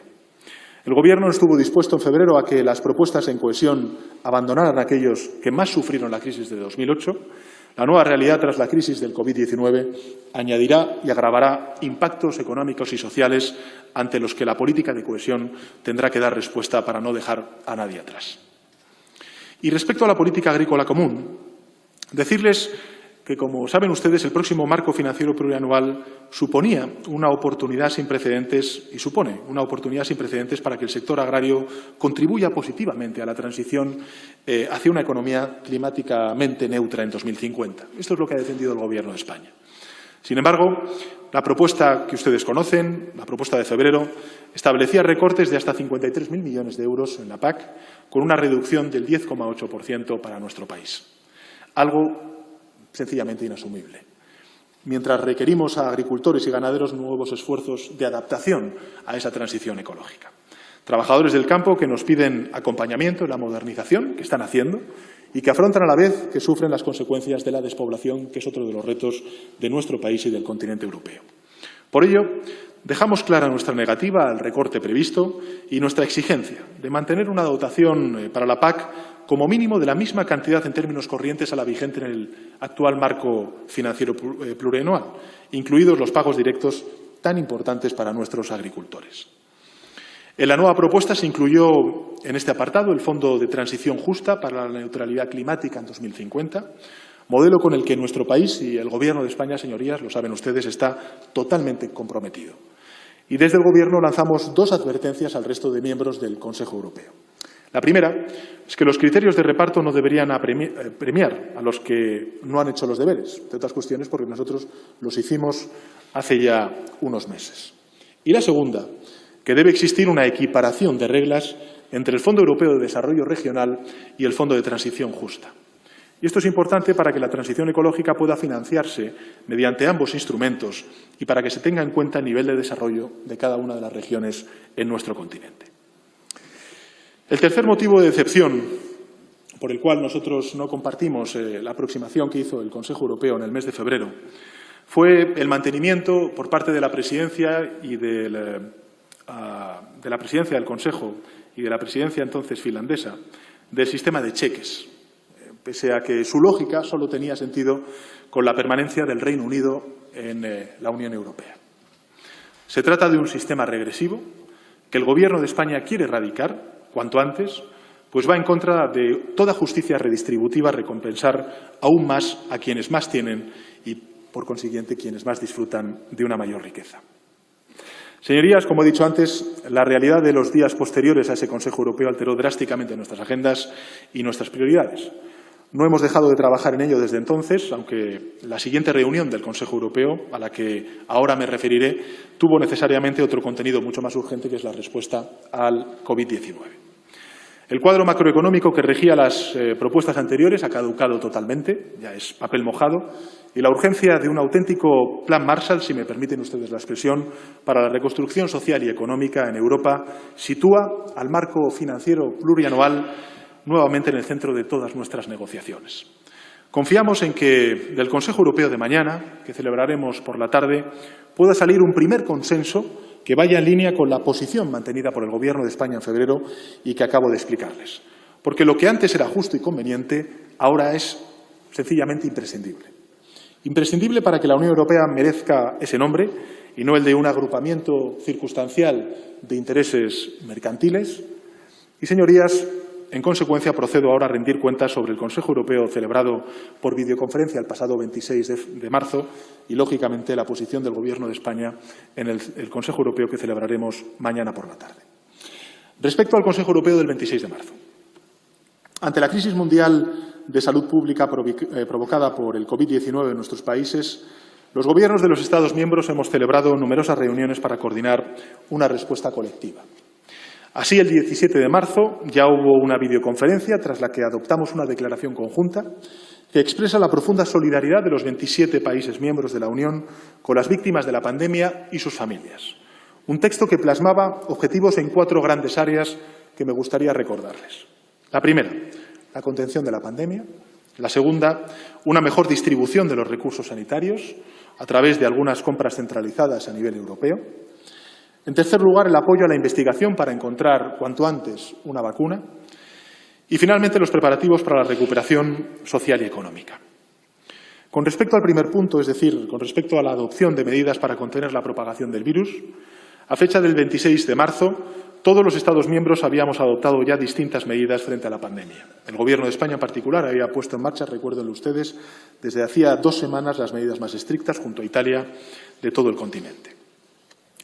El Gobierno estuvo dispuesto en febrero a que las propuestas en cohesión abandonaran a aquellos que más sufrieron la crisis de 2008. La nueva realidad tras la crisis del COVID-19 añadirá y agravará impactos económicos y sociales ante los que la política de cohesión tendrá que dar respuesta para no dejar a nadie atrás. Y respecto a la política agrícola común, decirles que, como saben ustedes, el próximo marco financiero plurianual suponía una oportunidad sin precedentes y supone una oportunidad sin precedentes para que el sector agrario contribuya positivamente a la transición hacia una economía climáticamente neutra en 2050. Esto es lo que ha defendido el Gobierno de España. Sin embargo, la propuesta que ustedes conocen, la propuesta de febrero, establecía recortes de hasta 53.000 millones de euros en la PAC, con una reducción del 10,8% para nuestro país. Algo sencillamente inasumible. Mientras requerimos a agricultores y ganaderos nuevos esfuerzos de adaptación a esa transición ecológica. Trabajadores del campo que nos piden acompañamiento en la modernización que están haciendo y que afrontan a la vez que sufren las consecuencias de la despoblación, que es otro de los retos de nuestro país y del continente europeo. Por ello, dejamos clara nuestra negativa al recorte previsto y nuestra exigencia de mantener una dotación para la PAC como mínimo de la misma cantidad en términos corrientes a la vigente en el actual marco financiero plurianual, incluidos los pagos directos tan importantes para nuestros agricultores. En la nueva propuesta se incluyó en este apartado el Fondo de Transición Justa para la Neutralidad Climática en 2050, modelo con el que nuestro país y el Gobierno de España, señorías, lo saben ustedes, está totalmente comprometido. Y desde el Gobierno lanzamos dos advertencias al resto de miembros del Consejo Europeo. La primera es que los criterios de reparto no deberían premiar a los que no han hecho los deberes, entre otras cuestiones porque nosotros los hicimos hace ya unos meses. Y la segunda, que debe existir una equiparación de reglas entre el Fondo Europeo de Desarrollo Regional y el Fondo de Transición Justa. Y esto es importante para que la transición ecológica pueda financiarse mediante ambos instrumentos y para que se tenga en cuenta el nivel de desarrollo de cada una de las regiones en nuestro continente. El tercer motivo de decepción por el cual nosotros no compartimos la aproximación que hizo el Consejo Europeo en el mes de febrero fue el mantenimiento por parte de la Presidencia y de la Presidencia del Consejo y de la Presidencia entonces finlandesa del sistema de cheques, pese a que su lógica solo tenía sentido con la permanencia del Reino Unido en la Unión Europea. Se trata de un sistema regresivo que el Gobierno de España quiere erradicar cuanto antes, pues va en contra de toda justicia redistributiva recompensar aún más a quienes más tienen y, por consiguiente, quienes más disfrutan de una mayor riqueza. Señorías, como he dicho antes, la realidad de los días posteriores a ese Consejo Europeo alteró drásticamente nuestras agendas y nuestras prioridades. No hemos dejado de trabajar en ello desde entonces, aunque la siguiente reunión del Consejo Europeo, a la que ahora me referiré, tuvo necesariamente otro contenido mucho más urgente, que es la respuesta al COVID-19. El cuadro macroeconómico que regía las propuestas anteriores ha caducado totalmente, ya es papel mojado, y la urgencia de un auténtico plan Marshall, si me permiten ustedes la expresión, para la reconstrucción social y económica en Europa, sitúa al marco financiero plurianual nuevamente en el centro de todas nuestras negociaciones. Confiamos en que del Consejo Europeo de mañana, que celebraremos por la tarde, pueda salir un primer consenso que vaya en línea con la posición mantenida por el Gobierno de España en febrero y que acabo de explicarles. Porque lo que antes era justo y conveniente, ahora es sencillamente imprescindible. Imprescindible para que la Unión Europea merezca ese nombre y no el de un agrupamiento circunstancial de intereses mercantiles. Y, señorías, en consecuencia, procedo ahora a rendir cuentas sobre el Consejo Europeo celebrado por videoconferencia el pasado 26 de marzo y, lógicamente, la posición del Gobierno de España en el Consejo Europeo que celebraremos mañana por la tarde. Respecto al Consejo Europeo del 26 de marzo. Ante la crisis mundial de salud pública provocada por el COVID-19 en nuestros países, los Gobiernos de los Estados miembros hemos celebrado numerosas reuniones para coordinar una respuesta colectiva. Así, el 17 de marzo ya hubo una videoconferencia tras la que adoptamos una declaración conjunta que expresa la profunda solidaridad de los 27 países miembros de la Unión con las víctimas de la pandemia y sus familias. Un texto que plasmaba objetivos en 4 grandes áreas que me gustaría recordarles. La primera, la contención de la pandemia. La segunda, una mejor distribución de los recursos sanitarios a través de algunas compras centralizadas a nivel europeo. En tercer lugar, el apoyo a la investigación para encontrar cuanto antes una vacuna. Y, finalmente, los preparativos para la recuperación social y económica. Con respecto al primer punto, es decir, con respecto a la adopción de medidas para contener la propagación del virus, a fecha del 26 de marzo, todos los Estados miembros habíamos adoptado ya distintas medidas frente a la pandemia. El Gobierno de España, en particular, había puesto en marcha, recuérdenlo ustedes, desde hacía 2 semanas las medidas más estrictas, junto a Italia, de todo el continente.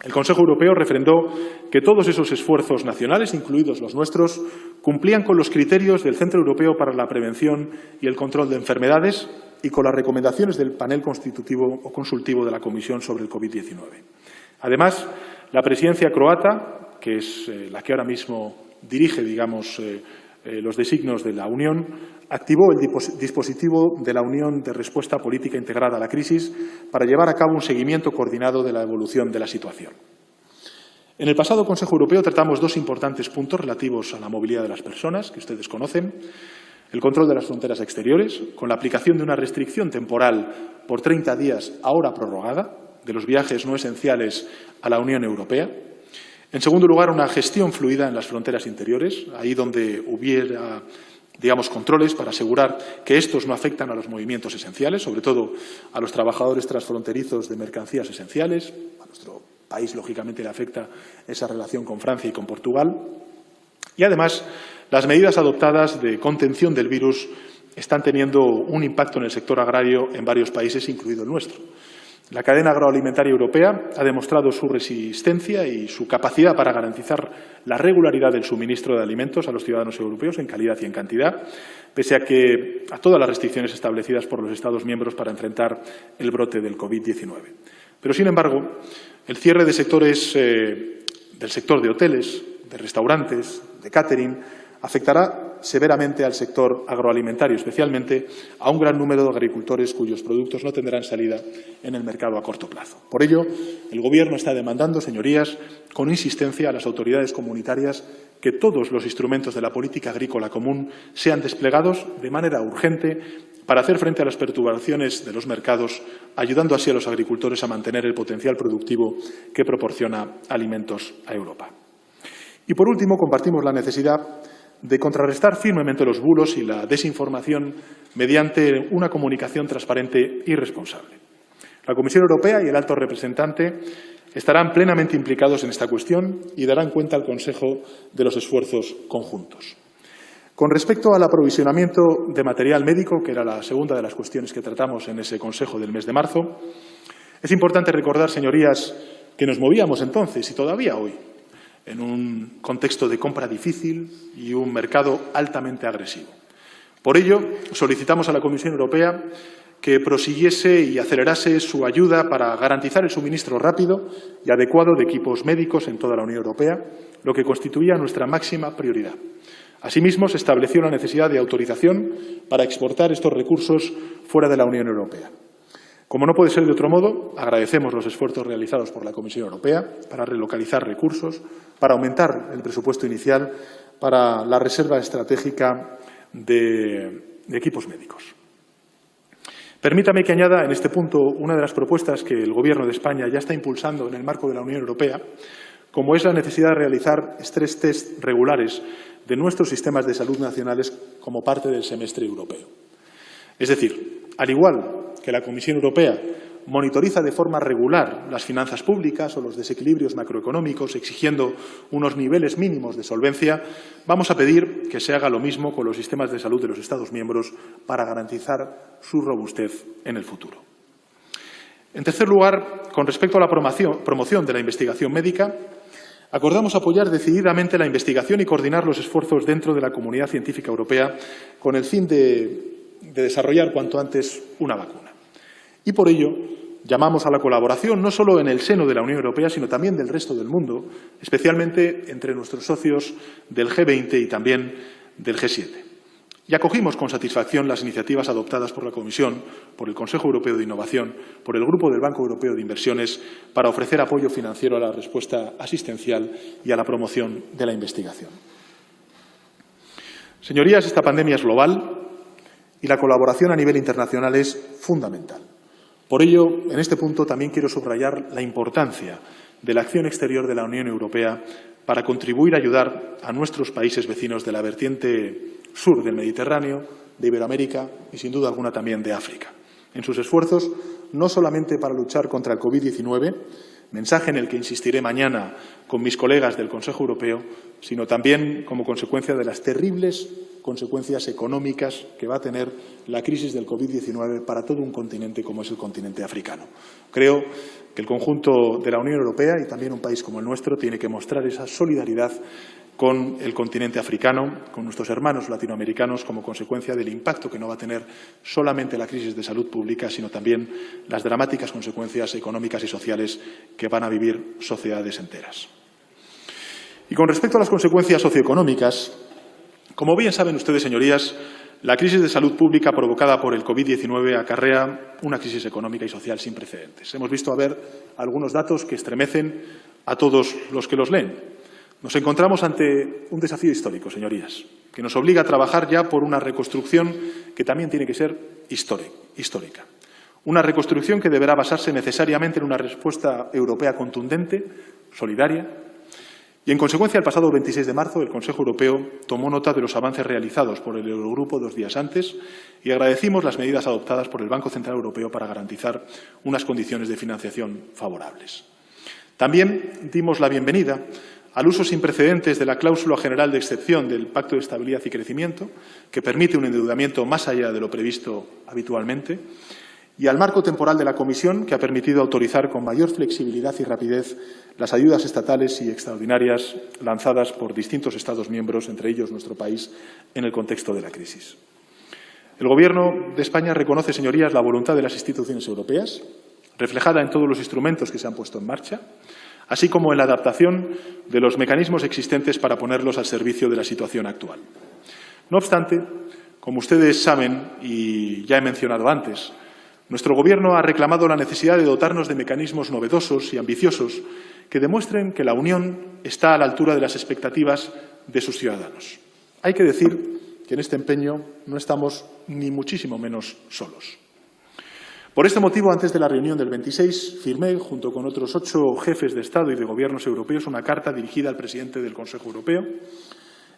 El Consejo Europeo refrendó que todos esos esfuerzos nacionales, incluidos los nuestros, cumplían con los criterios del Centro Europeo para la Prevención y el Control de Enfermedades y con las recomendaciones del panel constitutivo o consultivo de la Comisión sobre el COVID-19. Además, la presidencia croata, que es la que ahora mismo dirige, digamos, los designios de la Unión, activó el dispositivo de la Unión de Respuesta Política Integrada a la Crisis para llevar a cabo un seguimiento coordinado de la evolución de la situación. En el pasado Consejo Europeo tratamos dos importantes puntos relativos a la movilidad de las personas, que ustedes conocen. El control de las fronteras exteriores, con la aplicación de una restricción temporal por 30 días, ahora prorrogada, de los viajes no esenciales a la Unión Europea. En segundo lugar, una gestión fluida en las fronteras interiores, ahí donde hubiera, controles para asegurar que estos no afectan a los movimientos esenciales, sobre todo a los trabajadores transfronterizos de mercancías esenciales. A nuestro país, lógicamente, le afecta esa relación con Francia y con Portugal. Y, además, las medidas adoptadas de contención del virus están teniendo un impacto en el sector agrario en varios países, incluido el nuestro. La cadena agroalimentaria europea ha demostrado su resistencia y su capacidad para garantizar la regularidad del suministro de alimentos a los ciudadanos europeos en calidad y en cantidad, pese a todas las restricciones establecidas por los Estados miembros para enfrentar el brote del COVID-19. Pero, sin embargo, el cierre de sectores del sector de hoteles, de restaurantes, de catering, afectará severamente al sector agroalimentario, especialmente a un gran número de agricultores cuyos productos no tendrán salida en el mercado a corto plazo. Por ello, el Gobierno está demandando, señorías, con insistencia a las autoridades comunitarias que todos los instrumentos de la política agrícola común sean desplegados de manera urgente para hacer frente a las perturbaciones de los mercados, ayudando así a los agricultores a mantener el potencial productivo que proporciona alimentos a Europa. Y, por último, compartimos la necesidad de contrarrestar firmemente los bulos y la desinformación mediante una comunicación transparente y responsable. La Comisión Europea y el alto representante estarán plenamente implicados en esta cuestión y darán cuenta al Consejo de los esfuerzos conjuntos. Con respecto al aprovisionamiento de material médico, que era la segunda de las cuestiones que tratamos en ese Consejo del mes de marzo, es importante recordar, señorías, que nos movíamos entonces y todavía hoy en un contexto de compra difícil y un mercado altamente agresivo. Por ello, solicitamos a la Comisión Europea que prosiguiese y acelerase su ayuda para garantizar el suministro rápido y adecuado de equipos médicos en toda la Unión Europea, lo que constituía nuestra máxima prioridad. Asimismo, se estableció la necesidad de autorización para exportar estos recursos fuera de la Unión Europea. Como no puede ser de otro modo, agradecemos los esfuerzos realizados por la Comisión Europea para relocalizar recursos, para aumentar el presupuesto inicial para la reserva estratégica de equipos médicos. Permítame que añada en este punto una de las propuestas que el Gobierno de España ya está impulsando en el marco de la Unión Europea, como es la necesidad de realizar stress test regulares de nuestros sistemas de salud nacionales como parte del semestre europeo. Es decir, al igual que la Comisión Europea monitoriza de forma regular las finanzas públicas o los desequilibrios macroeconómicos, exigiendo unos niveles mínimos de solvencia, vamos a pedir que se haga lo mismo con los sistemas de salud de los Estados miembros para garantizar su robustez en el futuro. En tercer lugar, con respecto a la promoción de la investigación médica, acordamos apoyar decididamente la investigación y coordinar los esfuerzos dentro de la comunidad científica europea con el fin de desarrollar cuanto antes una vacuna. Y por ello llamamos a la colaboración no solo en el seno de la Unión Europea, sino también del resto del mundo, especialmente entre nuestros socios del G20 y también del G7. Y acogimos con satisfacción las iniciativas adoptadas por la Comisión, por el Consejo Europeo de Innovación, por el Grupo del Banco Europeo de Inversiones, para ofrecer apoyo financiero a la respuesta asistencial y a la promoción de la investigación. Señorías, esta pandemia es global y la colaboración a nivel internacional es fundamental. Por ello, en este punto también quiero subrayar la importancia de la acción exterior de la Unión Europea para contribuir a ayudar a nuestros países vecinos de la vertiente sur del Mediterráneo, de Iberoamérica y, sin duda alguna, también de África, en sus esfuerzos no solamente para luchar contra el COVID-19, mensaje en el que insistiré mañana con mis colegas del Consejo Europeo, sino también como consecuencia de las terribles consecuencias económicas que va a tener la crisis del COVID-19 para todo un continente como es el continente africano. Creo que el conjunto de la Unión Europea y también un país como el nuestro tiene que mostrar esa solidaridad con el continente africano, con nuestros hermanos latinoamericanos, como consecuencia del impacto que no va a tener solamente la crisis de salud pública, sino también las dramáticas consecuencias económicas y sociales que van a vivir sociedades enteras. Y con respecto a las consecuencias socioeconómicas, como bien saben ustedes, señorías, la crisis de salud pública provocada por el COVID-19 acarrea una crisis económica y social sin precedentes. Hemos visto algunos datos que estremecen a todos los que los leen. Nos encontramos ante un desafío histórico, señorías, que nos obliga a trabajar ya por una reconstrucción que también tiene que ser histórica. Una reconstrucción que deberá basarse necesariamente en una respuesta europea contundente, solidaria. Y, en consecuencia, el pasado 26 de marzo, el Consejo Europeo tomó nota de los avances realizados por el Eurogrupo 2 días antes y agradecimos las medidas adoptadas por el Banco Central Europeo para garantizar unas condiciones de financiación favorables. También dimos la bienvenida al uso sin precedentes de la cláusula general de excepción del Pacto de Estabilidad y Crecimiento, que permite un endeudamiento más allá de lo previsto habitualmente, y al marco temporal de la Comisión, que ha permitido autorizar con mayor flexibilidad y rapidez las ayudas estatales y extraordinarias lanzadas por distintos Estados miembros, entre ellos nuestro país, en el contexto de la crisis. El Gobierno de España reconoce, señorías, la voluntad de las instituciones europeas, reflejada en todos los instrumentos que se han puesto en marcha, así como en la adaptación de los mecanismos existentes para ponerlos al servicio de la situación actual. No obstante, como ustedes saben y ya he mencionado antes, nuestro Gobierno ha reclamado la necesidad de dotarnos de mecanismos novedosos y ambiciosos que demuestren que la Unión está a la altura de las expectativas de sus ciudadanos. Hay que decir que en este empeño no estamos ni muchísimo menos solos. Por este motivo, antes de la reunión del 26, firmé, junto con otros 8 jefes de Estado y de Gobiernos europeos, una carta dirigida al presidente del Consejo Europeo,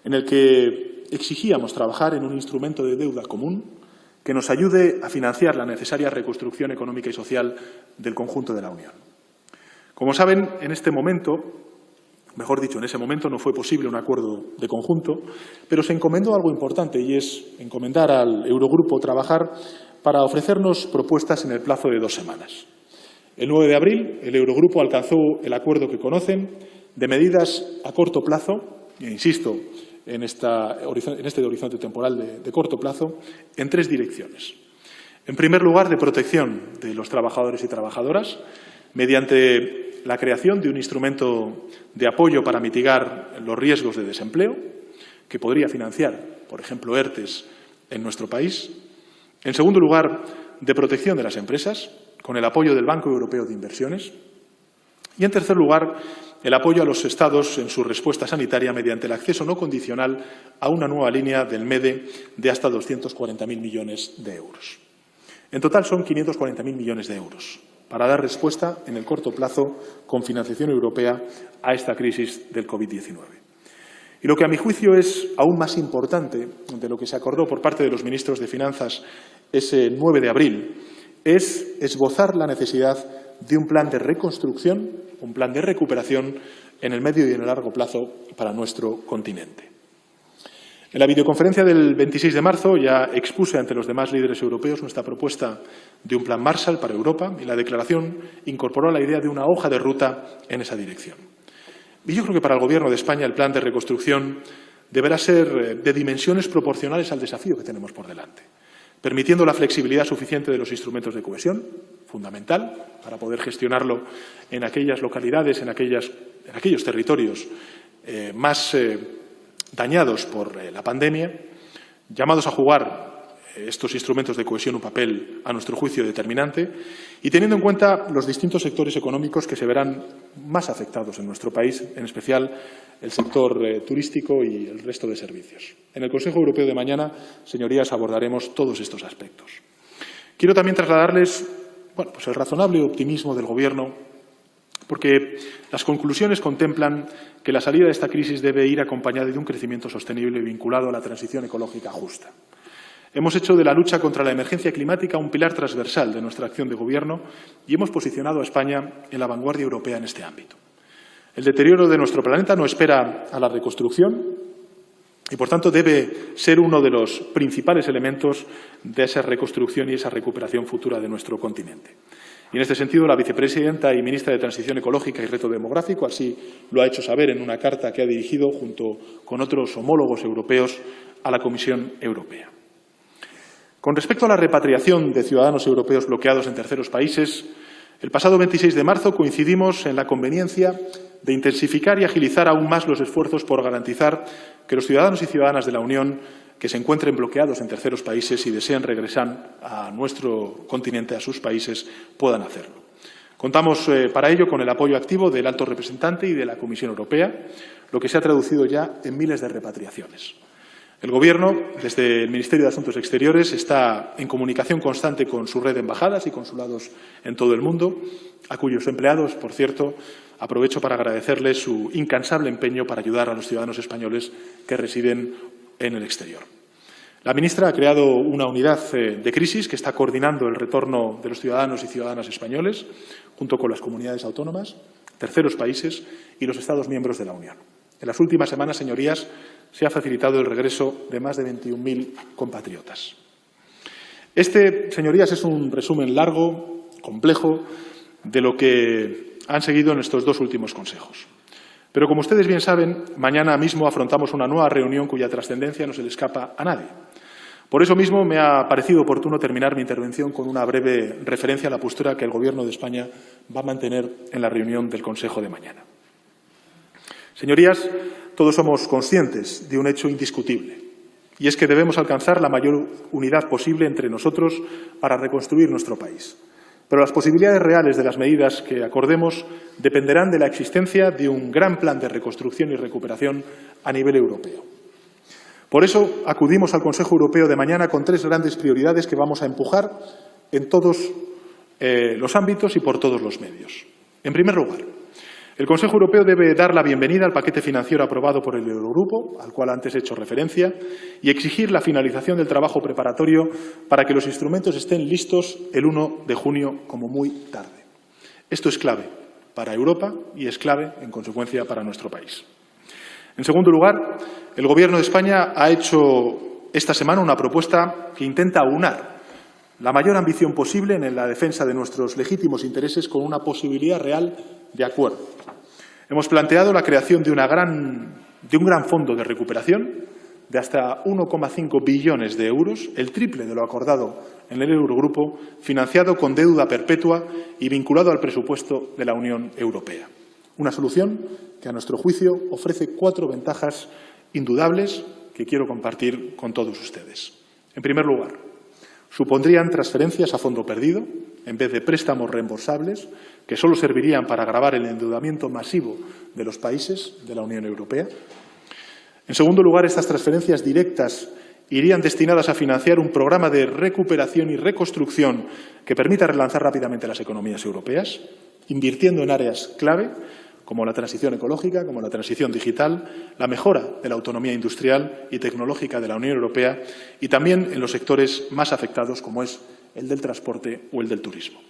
en el que exigíamos trabajar en un instrumento de deuda común que nos ayude a financiar la necesaria reconstrucción económica y social del conjunto de la Unión. Como saben, en ese momento no fue posible un acuerdo de conjunto, pero se encomendó algo importante, y es encomendar al Eurogrupo trabajar para ofrecernos propuestas en el plazo de 2 semanas. El 9 de abril, el Eurogrupo alcanzó el acuerdo que conocen de medidas a corto plazo, e insisto, en este horizonte temporal de corto plazo, en 3 direcciones. En primer lugar, de protección de los trabajadores y trabajadoras, mediante la creación de un instrumento de apoyo para mitigar los riesgos de desempleo, que podría financiar, por ejemplo, ERTEs en nuestro país. En segundo lugar, de protección de las empresas, con el apoyo del Banco Europeo de Inversiones. Y, en tercer lugar, el apoyo a los Estados en su respuesta sanitaria mediante el acceso no condicional a una nueva línea del MEDE de hasta 240.000 millones de euros. En total son 540.000 millones de euros para dar respuesta en el corto plazo con financiación europea a esta crisis del COVID-19. Y lo que a mi juicio es aún más importante de lo que se acordó por parte de los ministros de Finanzas ese 9 de abril es esbozar la necesidad de un plan de reconstrucción, un plan de recuperación en el medio y en el largo plazo para nuestro continente. En la videoconferencia del 26 de marzo ya expuse ante los demás líderes europeos nuestra propuesta de un plan Marshall para Europa y la declaración incorporó la idea de una hoja de ruta en esa dirección. Y yo creo que para el Gobierno de España el plan de reconstrucción deberá ser de dimensiones proporcionales al desafío que tenemos por delante, permitiendo la flexibilidad suficiente de los instrumentos de cohesión, fundamental para poder gestionarlo en aquellas localidades, en aquellos territorios más dañados por la pandemia, llamados a jugar estos instrumentos de cohesión un papel, a nuestro juicio, determinante, y teniendo en cuenta los distintos sectores económicos que se verán más afectados en nuestro país, en especial el sector turístico y el resto de servicios. En el Consejo Europeo de mañana, señorías, abordaremos todos estos aspectos. Quiero también trasladarles el razonable optimismo del Gobierno, porque las conclusiones contemplan que la salida de esta crisis debe ir acompañada de un crecimiento sostenible vinculado a la transición ecológica justa. Hemos hecho de la lucha contra la emergencia climática un pilar transversal de nuestra acción de Gobierno y hemos posicionado a España en la vanguardia europea en este ámbito. El deterioro de nuestro planeta no espera a la reconstrucción y, por tanto, debe ser uno de los principales elementos de esa reconstrucción y esa recuperación futura de nuestro continente. Y, en este sentido, la vicepresidenta y ministra de Transición Ecológica y Reto Demográfico así lo ha hecho saber en una carta que ha dirigido, junto con otros homólogos europeos, a la Comisión Europea. Con respecto a la repatriación de ciudadanos europeos bloqueados en terceros países, el pasado 26 de marzo coincidimos en la conveniencia de intensificar y agilizar aún más los esfuerzos por garantizar que los ciudadanos y ciudadanas de la Unión que se encuentren bloqueados en terceros países y deseen regresar a nuestro continente, a sus países, puedan hacerlo. Contamos para ello con el apoyo activo del Alto Representante y de la Comisión Europea, lo que se ha traducido ya en miles de repatriaciones. El Gobierno, desde el Ministerio de Asuntos Exteriores, está en comunicación constante con su red de embajadas y consulados en todo el mundo, a cuyos empleados, por cierto, aprovecho para agradecerles su incansable empeño para ayudar a los ciudadanos españoles que residen en el exterior. La ministra ha creado una unidad de crisis que está coordinando el retorno de los ciudadanos y ciudadanas españoles, junto con las comunidades autónomas, terceros países y los Estados miembros de la Unión. En las últimas semanas, señorías, se ha facilitado el regreso de más de 21.000 compatriotas. Este, señorías, es un resumen largo, complejo, de lo que han seguido en estos dos últimos consejos. Pero, como ustedes bien saben, mañana mismo afrontamos una nueva reunión cuya trascendencia no se le escapa a nadie. Por eso mismo me ha parecido oportuno terminar mi intervención con una breve referencia a la postura que el Gobierno de España va a mantener en la reunión del Consejo de mañana. Señorías, todos somos conscientes de un hecho indiscutible, y es que debemos alcanzar la mayor unidad posible entre nosotros para reconstruir nuestro país. Pero las posibilidades reales de las medidas que acordemos dependerán de la existencia de un gran plan de reconstrucción y recuperación a nivel europeo. Por eso acudimos al Consejo Europeo de mañana con tres grandes prioridades que vamos a empujar en todos los ámbitos y por todos los medios. En primer lugar, el Consejo Europeo debe dar la bienvenida al paquete financiero aprobado por el Eurogrupo, al cual antes he hecho referencia, y exigir la finalización del trabajo preparatorio para que los instrumentos estén listos el 1 de junio como muy tarde. Esto es clave para Europa y es clave, en consecuencia, para nuestro país. En segundo lugar, el Gobierno de España ha hecho esta semana una propuesta que intenta aunar la mayor ambición posible en la defensa de nuestros legítimos intereses con una posibilidad real de acuerdo. Hemos planteado la creación de un gran fondo de recuperación de hasta 1,5 billones de euros, el triple de lo acordado en el Eurogrupo, financiado con deuda perpetua y vinculado al presupuesto de la Unión Europea. Una solución que, a nuestro juicio, ofrece 4 ventajas indudables que quiero compartir con todos ustedes. En primer lugar, supondrían transferencias a fondo perdido, en vez de préstamos reembolsables, que solo servirían para agravar el endeudamiento masivo de los países de la Unión Europea. En segundo lugar, estas transferencias directas irían destinadas a financiar un programa de recuperación y reconstrucción que permita relanzar rápidamente las economías europeas, invirtiendo en áreas clave como la transición ecológica, como la transición digital, la mejora de la autonomía industrial y tecnológica de la Unión Europea y también en los sectores más afectados, como es el del transporte o el del turismo.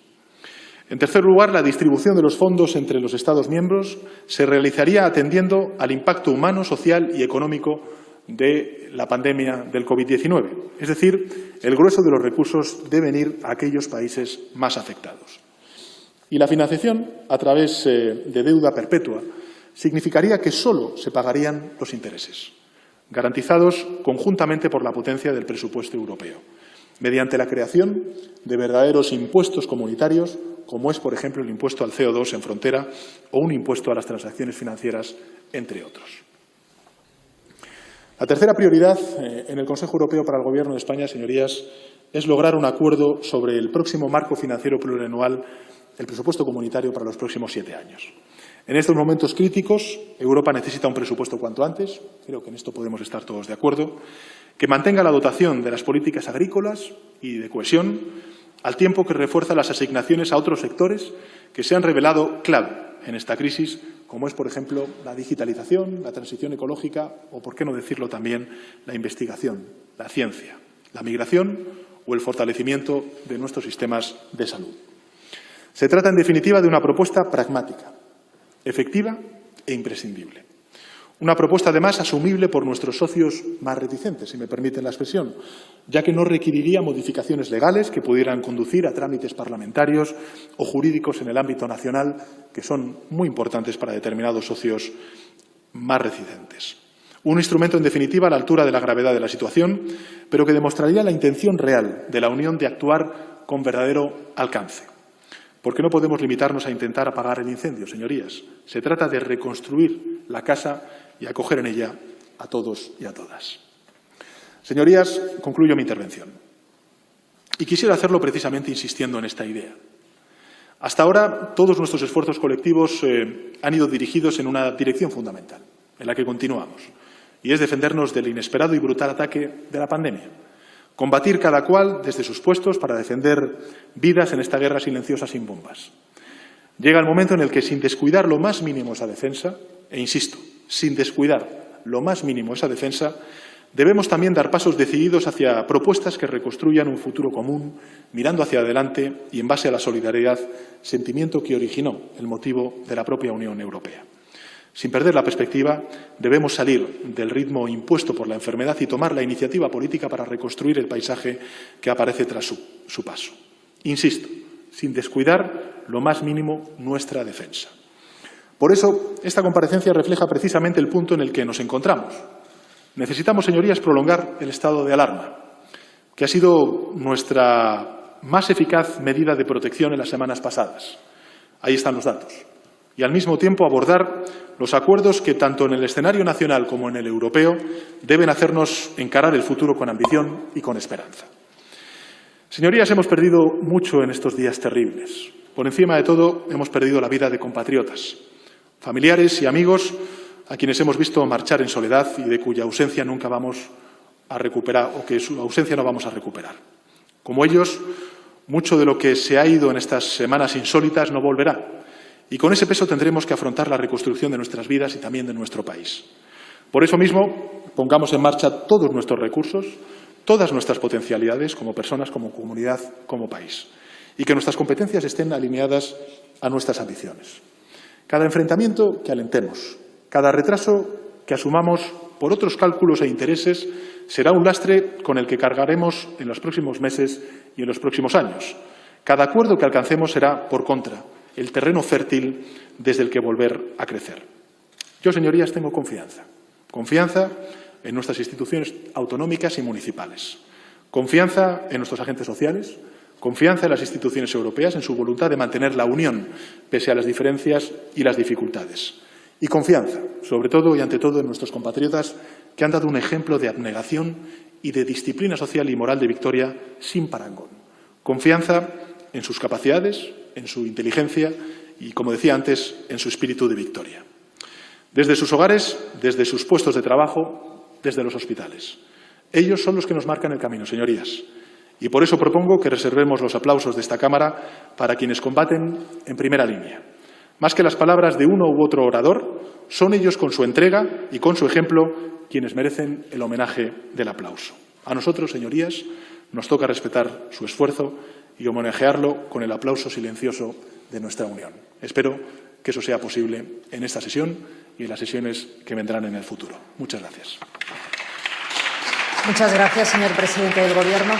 En tercer lugar, la distribución de los fondos entre los Estados miembros se realizaría atendiendo al impacto humano, social y económico de la pandemia del COVID-19. Es decir, el grueso de los recursos deben ir a aquellos países más afectados. Y la financiación a través de deuda perpetua significaría que solo se pagarían los intereses, garantizados conjuntamente por la potencia del presupuesto europeo, mediante la creación de verdaderos impuestos comunitarios, como es, por ejemplo, el impuesto al CO2 en frontera o un impuesto a las transacciones financieras, entre otros. La tercera prioridad en el Consejo Europeo para el Gobierno de España, señorías, es lograr un acuerdo sobre el próximo marco financiero plurianual, el presupuesto comunitario para los próximos 7 años. En estos momentos críticos, Europa necesita un presupuesto cuanto antes, creo que en esto podemos estar todos de acuerdo, que mantenga la dotación de las políticas agrícolas y de cohesión, al tiempo que refuerza las asignaciones a otros sectores que se han revelado clave en esta crisis, como es, por ejemplo, la digitalización, la transición ecológica o, por qué no decirlo también, la investigación, la ciencia, la migración o el fortalecimiento de nuestros sistemas de salud. Se trata, en definitiva, de una propuesta pragmática, efectiva e imprescindible. Una propuesta, además, asumible por nuestros socios más reticentes, si me permiten la expresión, ya que no requeriría modificaciones legales que pudieran conducir a trámites parlamentarios o jurídicos en el ámbito nacional, que son muy importantes para determinados socios más reticentes. Un instrumento, en definitiva, a la altura de la gravedad de la situación, pero que demostraría la intención real de la Unión de actuar con verdadero alcance. Porque no podemos limitarnos a intentar apagar el incendio, señorías. Se trata de reconstruir la casa y acoger en ella a todos y a todas. Señorías, concluyo mi intervención. Y quisiera hacerlo precisamente insistiendo en esta idea. Hasta ahora, todos nuestros esfuerzos colectivos han ido dirigidos en una dirección fundamental, en la que continuamos, y es defendernos del inesperado y brutal ataque de la pandemia. Combatir cada cual desde sus puestos para defender vidas en esta guerra silenciosa sin bombas. Llega el momento en el que, sin descuidar lo más mínimo esa defensa, e insisto, sin descuidar lo más mínimo esa defensa, debemos también dar pasos decididos hacia propuestas que reconstruyan un futuro común, mirando hacia adelante y en base a la solidaridad, sentimiento que originó el motivo de la propia Unión Europea. Sin perder la perspectiva, debemos salir del ritmo impuesto por la enfermedad y tomar la iniciativa política para reconstruir el paisaje que aparece tras su paso. Insisto, sin descuidar lo más mínimo nuestra defensa. Por eso, esta comparecencia refleja precisamente el punto en el que nos encontramos. Necesitamos, señorías, prolongar el estado de alarma, que ha sido nuestra más eficaz medida de protección en las semanas pasadas. Ahí están los datos. Y, al mismo tiempo, abordar los acuerdos que, tanto en el escenario nacional como en el europeo, deben hacernos encarar el futuro con ambición y con esperanza. Señorías, hemos perdido mucho en estos días terribles. Por encima de todo, hemos perdido la vida de compatriotas, familiares y amigos a quienes hemos visto marchar en soledad y de cuya ausencia nunca vamos a recuperar o que su ausencia no vamos a recuperar. Como ellos, mucho de lo que se ha ido en estas semanas insólitas no volverá. Y con ese peso tendremos que afrontar la reconstrucción de nuestras vidas y también de nuestro país. Por eso mismo, pongamos en marcha todos nuestros recursos, todas nuestras potencialidades como personas, como comunidad, como país. Y que nuestras competencias estén alineadas a nuestras ambiciones. Cada enfrentamiento que alentemos, cada retraso que asumamos por otros cálculos e intereses será un lastre con el que cargaremos en los próximos meses y en los próximos años. Cada acuerdo que alcancemos será, por contra, el terreno fértil desde el que volver a crecer. Yo, señorías, tengo confianza. Confianza en nuestras instituciones autonómicas y municipales. Confianza en nuestros agentes sociales. Confianza en las instituciones europeas, en su voluntad de mantener la unión pese a las diferencias y las dificultades. Y confianza, sobre todo y ante todo, en nuestros compatriotas que han dado un ejemplo de abnegación y de disciplina social y moral de victoria sin parangón. Confianza en sus capacidades, en su inteligencia y, como decía antes, en su espíritu de victoria. Desde sus hogares, desde sus puestos de trabajo, desde los hospitales. Ellos son los que nos marcan el camino, señorías. Y por eso propongo que reservemos los aplausos de esta Cámara para quienes combaten en primera línea. Más que las palabras de uno u otro orador, son ellos con su entrega y con su ejemplo quienes merecen el homenaje del aplauso. A nosotros, señorías, nos toca respetar su esfuerzo y homenajearlo con el aplauso silencioso de nuestra Unión. Espero que eso sea posible en esta sesión y en las sesiones que vendrán en el futuro. Muchas gracias. Muchas gracias, señor presidente del Gobierno.